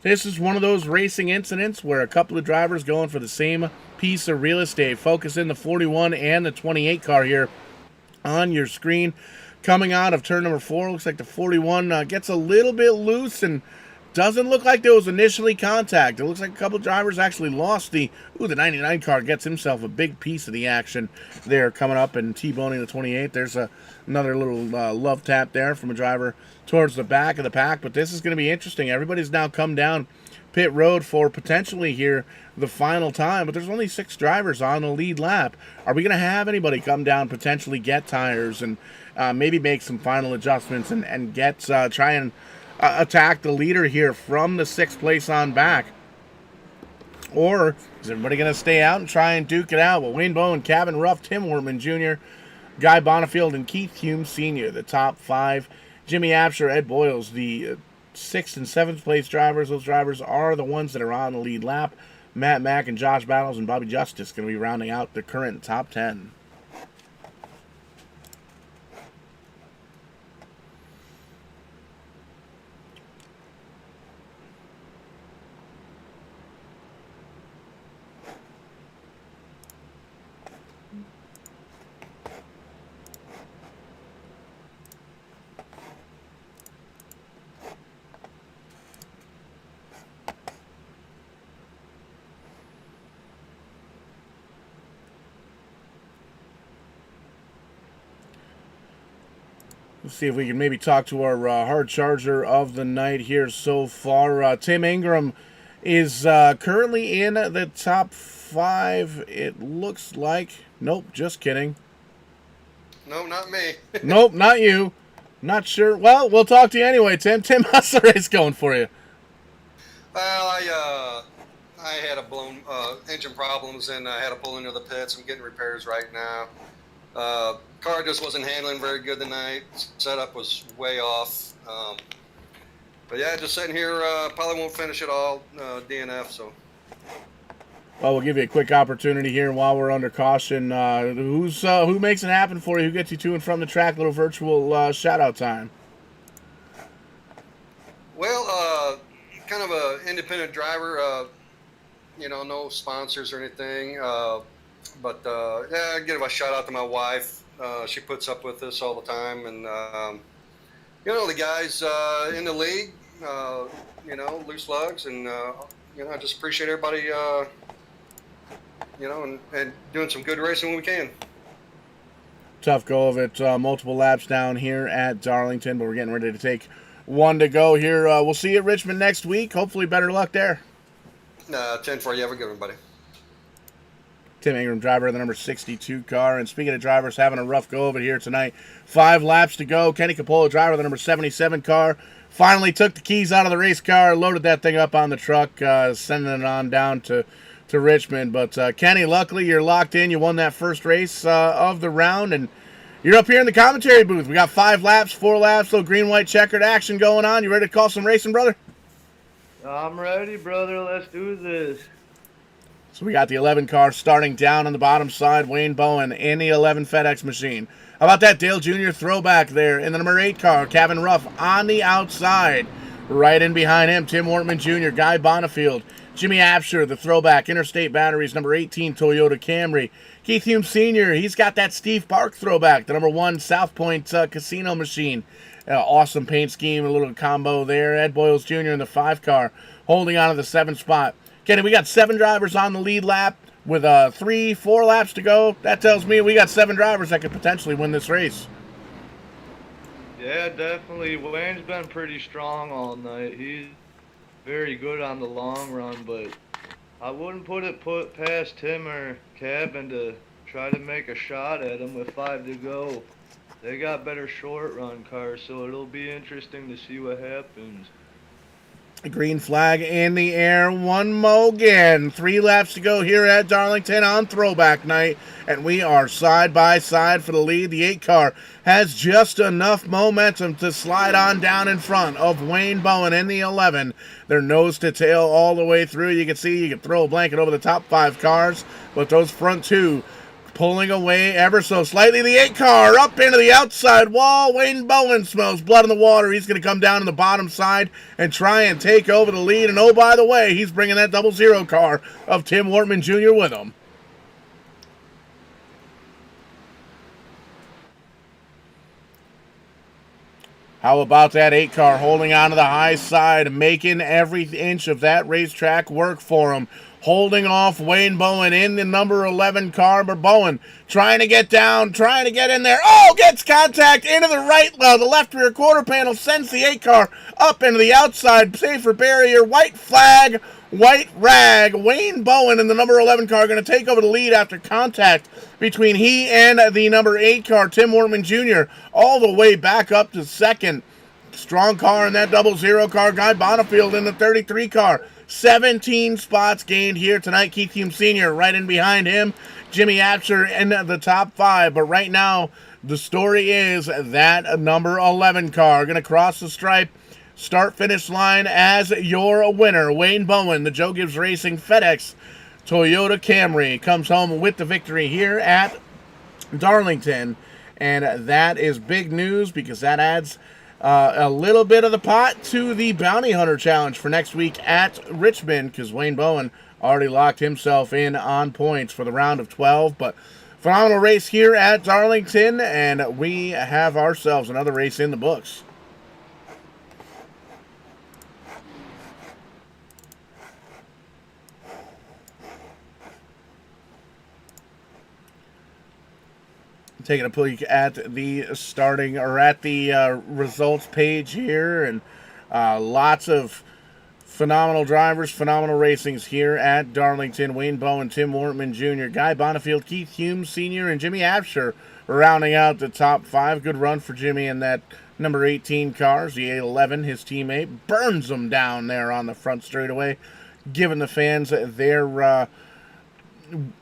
this is one of those racing incidents where a couple of drivers going for the same piece of real estate. Focus in the 41 and the 28 car here on your screen. Coming out of turn number 4, looks like the 41 gets a little bit loose and doesn't look like there was initially contact. It looks like a couple drivers actually lost the 99 car gets himself a big piece of the action there coming up and T-boning the 28. There's another little love tap there from a driver towards the back of the pack. But this is going to be interesting. Everybody's now come down pit road for potentially here the final time. But there's only 6 drivers on the lead lap. Are we going to have anybody come down, potentially get tires and maybe make some final adjustments and get try and attack the leader here from the 6th place on back? Or is everybody going to stay out and try and duke it out? Well, Wayne Bowen, Kevin Ruff, Tim Wortman Jr., Guy Bonifield, and Keith Hume Sr., the top 5. Jimmy Absher, Ed Boyles, the 6th and 7th place drivers. Those drivers are the ones that are on the lead lap. Matt Mack and Josh Battles and Bobby Justice going to be rounding out the current top 10. Let's see if we can maybe talk to our hard charger of the night here so far. Tim Ingram is currently in the top 5. It looks like. Nope, just kidding. No, not me. Nope, not you. Not sure. Well, we'll talk to you anyway, Tim. Tim, how's the race going for you? Well, I had a blown engine problems and I had to pull into the pits. I'm getting repairs right now. Car just wasn't handling very good tonight. Setup was way off. But yeah, just sitting here. Probably won't finish it all DNF. So. Well, we'll give you a quick opportunity here while we're under caution. Who makes it happen for you? Who gets you to and from the track? Little virtual shout-out time. Well, kind of a independent driver. No sponsors or anything. But yeah, I give a shout-out to my wife. She puts up with this all the time. And, the guys in the league, Loose Lugz. And, I just appreciate everybody and doing some good racing when we can. Tough go of it. Multiple laps down here at Darlington, but we're getting ready to take one to go here. We'll see you at Richmond next week. Hopefully better luck there. 10-4. You have a good one, buddy. Tim Ingram, driver of the number 62 car. And speaking of drivers having a rough go of it here tonight, 5 laps to go. Kenny Capola, driver of the number 77 car, finally took the keys out of the race car, loaded that thing up on the truck, sending it on down to Richmond. But Kenny, luckily you're locked in. You won that first race of the round, and you're up here in the commentary booth. We got 5 laps, 4 laps, little green-white checkered action going on. You ready to call some racing, brother? I'm ready, brother. Let's do this. So we got the 11 car starting down on the bottom side. Wayne Bowen in the 11 FedEx machine. How about that Dale Jr. throwback there in the number 8 car? Kevin Ruff on the outside. Right in behind him, Tim Wortman Jr., Guy Bonifield, Jimmy Absher, the throwback, Interstate Batteries, number 18 Toyota Camry. Keith Hume Sr., he's got that Steve Park throwback, the number 1 South Point Casino machine. Awesome paint scheme, a little combo there. Ed Boyles Jr. in the 5 car, holding on to the 7th spot. Kenny, we got 7 drivers on the lead lap with 3-4 laps to go. That tells me we got 7 drivers that could potentially win this race. Yeah, definitely. Wayne's been pretty strong all night. He's very good on the long run, but I wouldn't put it past him or Cabin to try to make a shot at him with 5 to go. They got better short run cars, so it'll be interesting to see what happens. Green flag in the air. One mo again. 3 laps to go here at Darlington on throwback night. And we are side by side for the lead. The 8 car has just enough momentum to slide on down in front of Wayne Bowen in the 11. They're nose to tail all the way through. You can see you can throw a blanket over the top 5 cars. But those front 2 pulling away ever so slightly. The 8 car up into the outside wall. Wayne Bowen smells blood in the water. He's going to come down on the bottom side and try and take over the lead. And oh, by the way, he's bringing that 00 car of Tim Wortman Jr. with him. How about that 8 car holding on to the high side, making every inch of that racetrack work for him. Holding off Wayne Bowen in the number 11 car, but Bowen trying to get down, trying to get in there. Oh, gets contact into the the left rear quarter panel, sends the 8 car up into the outside, safer barrier, white flag, white rag. Wayne Bowen in the number 11 car going to take over the lead after contact between he and the number 8 car, Tim Wortman Jr., all the way back up to second. Strong car in that 00 car, Guy Bonifield in the 33 car. 17 spots gained here tonight. Keith Hume Sr. right in behind him. Jimmy Absher in the top 5. But right now, the story is that number 11 car going to cross the stripe, start-finish line as your winner. Wayne Bowen, the Joe Gibbs Racing FedEx Toyota Camry, comes home with the victory here at Darlington. And that is big news because that adds a little bit of the pot to the Bounty Hunter Challenge for next week at Richmond, because Wayne Bowen already locked himself in on points for the round of 12. But phenomenal race here at Darlington, and we have ourselves another race in the books. Taking a peek at the results page here, and lots of Phenomenal drivers, phenomenal racings here at Darlington. Wayne Bowen, Tim Wortman Jr., Guy Bonifield, Keith Hume Sr., and Jimmy Absher rounding out the top 5. Good run for Jimmy in that number 18 car. The 811, his teammate, burns them down there on the front straightaway, giving the fans their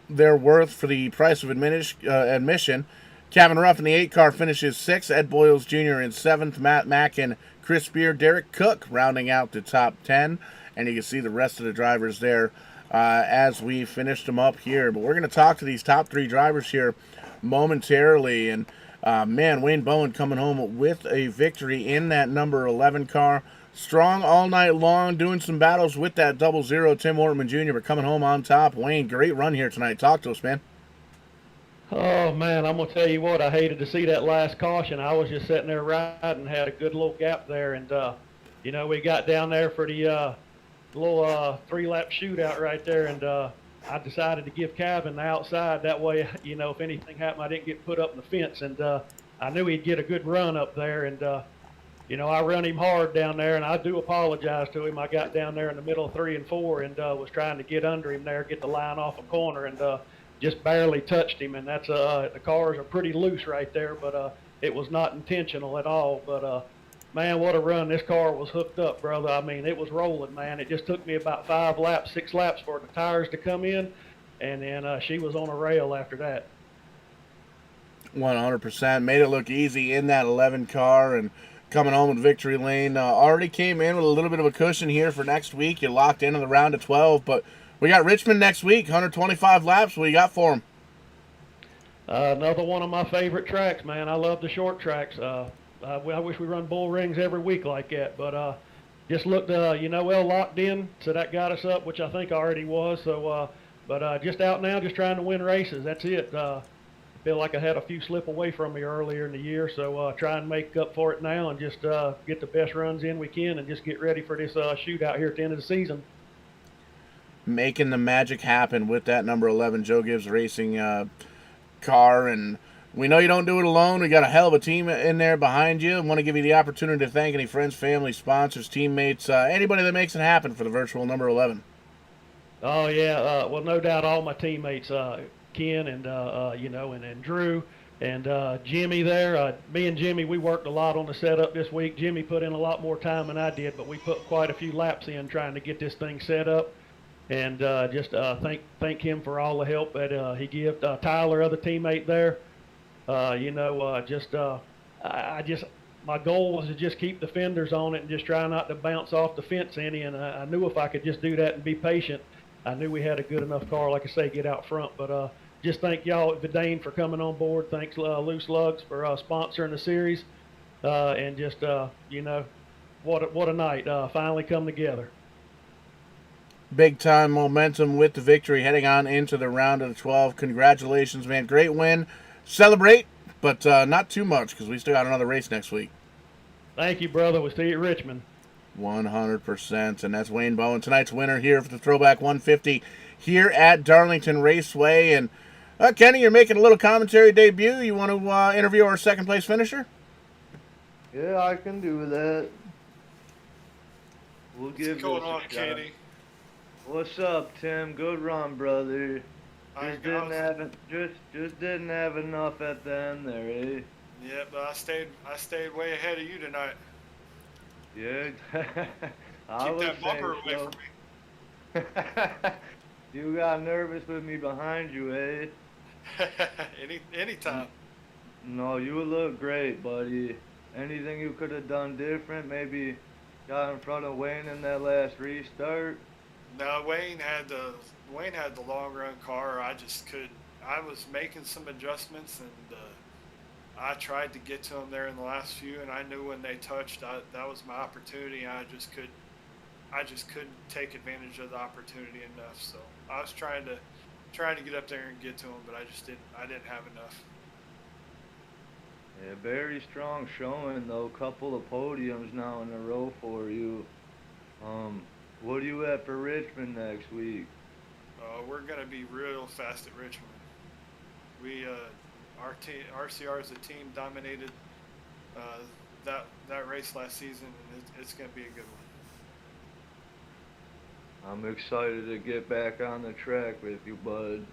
worth for the price of admission. Kevin Ruff in the 8 car finishes 6th. Ed Boyles Jr. in 7th. Matt Mack and Chris Beer, Derek Cook rounding out the top 10. And you can see the rest of the drivers there as we finished them up here. But we're going to talk to these top 3 drivers here momentarily. And, man, Wayne Bowen coming home with a victory in that number 11 car. Strong all night long, doing some battles with that 00 Tim Wortman Jr., but coming home on top. Wayne, great run here tonight. Talk to us, man. Oh, man, I'm going to tell you what, I hated to see that last caution. I was just sitting there riding, had a good little gap there, and, we got down there for the little 3-lap shootout right there, and I decided to give Calvin the outside. That way, if anything happened, I didn't get put up in the fence, and I knew he'd get a good run up there, and, I run him hard down there, and I do apologize to him. I got down there in the middle of 3 and 4 and was trying to get under him there, get the line off a corner, and just barely touched him, and that's the cars are pretty loose right there, but it was not intentional at all. But man, what a run. This car was hooked up, brother. I mean, it was rolling, man. It just took me about 6 laps for the tires to come in, and then she was on a rail after that. 100%. Made it look easy in that 11 car, and coming home with victory lane. Already came in with a little bit of a cushion here for next week. You're locked into the round of 12, but we got Richmond next week, 125 laps. What do you got for them? Another one of my favorite tracks, man. I love the short tracks. I wish we run bull rings every week like that, but just looked, well locked in, so that got us up, which I think already was. So, but just out now, just trying to win races. That's it. I feel like I had a few slip away from me earlier in the year, so try and make up for it now and just get the best runs in we can and just get ready for this shootout here at the end of the season. Making the magic happen with that number 11 Joe Gibbs Racing car, and we know you don't do it alone. We got a hell of a team in there behind you. I want to give you the opportunity to thank any friends, family, sponsors, teammates, anybody that makes it happen for the virtual number 11. Oh yeah, well no doubt all my teammates, Ken and and Drew and Jimmy there. Me and Jimmy, we worked a lot on the setup this week. Jimmy put in a lot more time than I did, but we put quite a few laps in trying to get this thing set up. And just thank him for all the help that he gave. Tyler, other teammate there, my goal was to just keep the fenders on it and just try not to bounce off the fence any. And I knew if I could just do that and be patient, I knew we had a good enough car, like I say, get out front. But just thank y'all at Vidane for coming on board. Thanks Lugz for sponsoring the series. And just what a night. Finally come together. Big time momentum with the victory heading on into the round of the 12. Congratulations, man. Great win. Celebrate, but not too much because we still got another race next week. Thank you, brother. We'll see you at Richmond. 100%. And that's Wayne Bowen, tonight's winner here for the Throwback 150 here at Darlington Raceway. And Kenny, you're making a little commentary debut. You want to interview our second place finisher? Yeah, I can do that. We'll give What's going this on, a shot. Kenny? What's up, Tim? Good run, brother. Just didn't have enough at the end there, eh? Yeah, but I stayed way ahead of you tonight. Yeah. Keep that bumper away from me. You got nervous with me behind you, eh? Anytime. No, you look great, buddy. Anything you could have done different? Maybe got in front of Wayne in that last restart? No, Wayne had the long run car. I was making some adjustments, and I tried to get to them there in the last few, and I knew when they touched, that was my opportunity. I just couldn't take advantage of the opportunity enough. So I was trying to get up there and get to them, but I didn't have enough. Yeah, very strong showing though. Couple of podiums now in a row for you. What are you at for Richmond next week? We're gonna be real fast at Richmond. Our team, RCR as a team, dominated that race last season, and it's gonna be a good one. I'm excited to get back on the track with you, bud.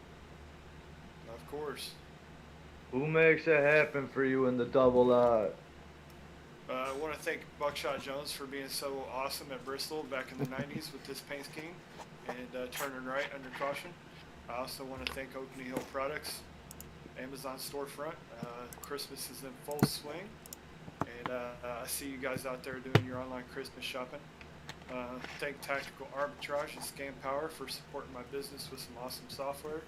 Of course. Who makes it happen for you in the double lot? I want to thank Buckshot Jones for being so awesome at Bristol back in the 90s with this paint scheme and turning right under caution. I also want to thank Oakley Hill Products, Amazon storefront. Christmas is in full swing, and I see you guys out there doing your online Christmas shopping. Thank Tactical Arbitrage and Scam Power for supporting my business with some awesome software.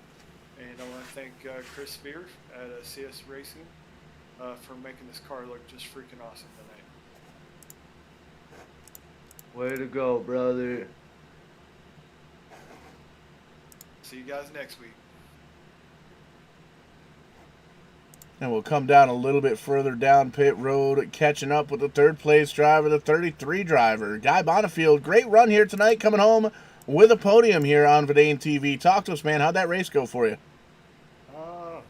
And I want to thank Chris Spear at CS Racing for making this car look just freaking awesome tonight. Way to go, brother. See you guys next week. And we'll come down a little bit further down pit road, catching up with the third place driver, the 33 driver, Guy Bonifield. Great run here tonight, coming home with a podium here on Verdane TV. Talk to us, man. How'd that race go for you? A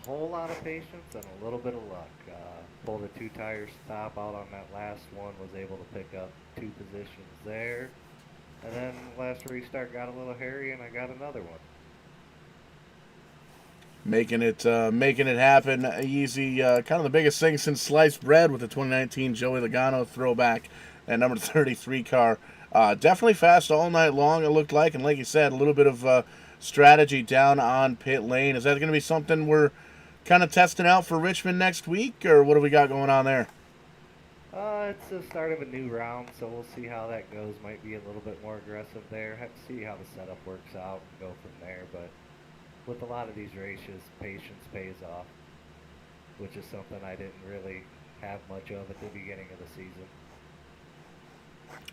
whole lot of patience and a little bit of luck. Pulled a two-tire stop out on that last one, was able to pick up 2 positions there. And then last restart got a little hairy, and I got another one. Making it happen easy. Kind of the biggest thing since sliced bread with the 2019 Joey Logano throwback, that number 33 car. Definitely fast all night long, it looked like. And like you said, a little bit of strategy down on pit lane. Is that going to be something we're kind of testing out for Richmond next week, or what do we got going on there? It's the start of a new round, so we'll see how that goes. Might be a little bit more aggressive there. Have to see how the setup works out and go from there. But with a lot of these races, patience pays off, which is something I didn't really have much of at the beginning of the season.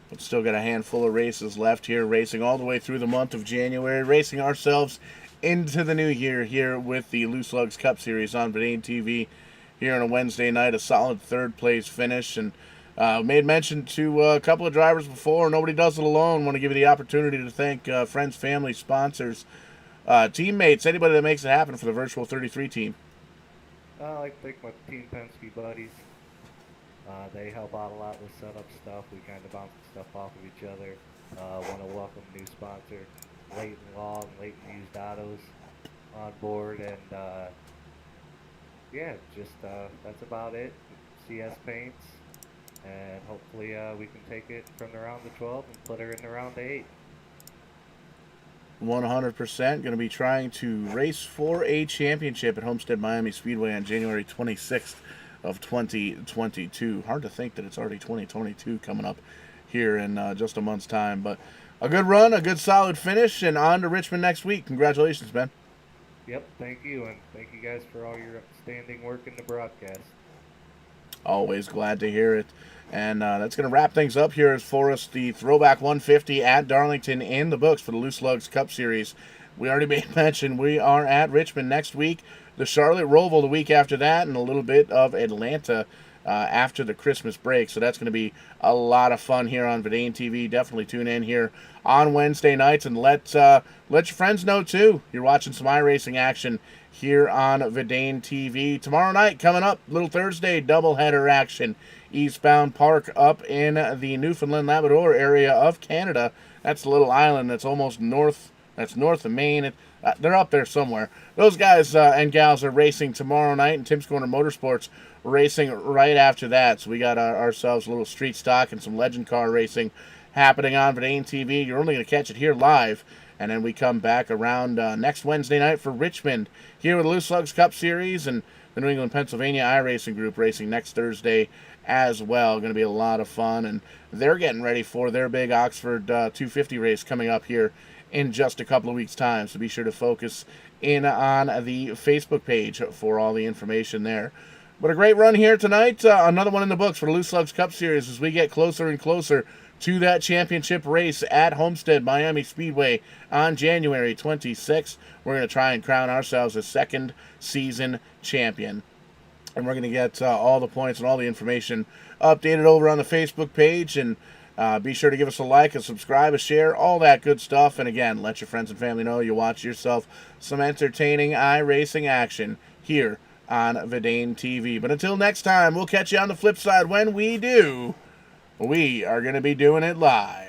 But still got a handful of races left here, racing all the way through the month of January, racing ourselves into the new year here with the Lugz Cup Series on Verdane TV here on a Wednesday night. A solid third place finish, and made mention to a couple of drivers before. Nobody does it alone. Want to give you the opportunity to thank friends, family, sponsors, teammates, anybody that makes it happen for the Virtual 33 team. I like to thank my Team Penske buddies. They help out a lot with setup stuff. We kind of bounce stuff off of each other. Want to welcome new sponsor, Leighton Law and Leighton Used Autos on board. And yeah, just that's about it. CS Paints. And hopefully we can take it from the round of 12 and put her in the round of 8. 100% going to be trying to race for a championship at Homestead Miami Speedway on January 26th of 2022. Hard to think that it's already 2022 coming up here in just a month's time. But a good run, a good solid finish, and on to Richmond next week. Congratulations, Ben. Yep, thank you, and thank you guys for all your outstanding work in the broadcast. Always glad to hear it. And that's going to wrap things up here for us. The Throwback 150 at Darlington in the books for the Lugz Cup Series. We already made mention we are at Richmond next week, the Charlotte Roval the week after that, and a little bit of Atlanta after the Christmas break. So that's going to be a lot of fun here on Verdane TV. Definitely tune in here on Wednesday nights, and let your friends know too. You're watching some iRacing action here on Verdane TV. Tomorrow night coming up, little Thursday doubleheader action. Eastbound Park up in the Newfoundland Labrador area of Canada. That's a little island that's almost north. That's north of Maine. They're up there somewhere. Those guys and gals are racing tomorrow night, and Tim's Corner Motorsports racing right after that. So we got ourselves a little street stock and some legend car racing happening on Verdane TV. You're only going to catch it here live, and then we come back around next Wednesday night for Richmond here with the Lugz Cup Series, and the New England, Pennsylvania iRacing Group racing next Thursday as well. Going to be a lot of fun, and they're getting ready for their big Oxford 250 race coming up here in just a couple of weeks' time. So be sure to focus in on the Facebook page for all the information there. But a great run here tonight. Another one in the books for the Lugz Cup Series as we get closer and closer to that championship race at Homestead Miami Speedway on January 26th. We're going to try and crown ourselves a second season champion. And we're going to get all the points and all the information updated over on the Facebook page. And be sure to give us a like, a subscribe, a share, all that good stuff. And again, let your friends and family know you watch yourself some entertaining iRacing action here on Verdane TV. But until next time, we'll catch you on the flip side. When we do, we are going to be doing it live.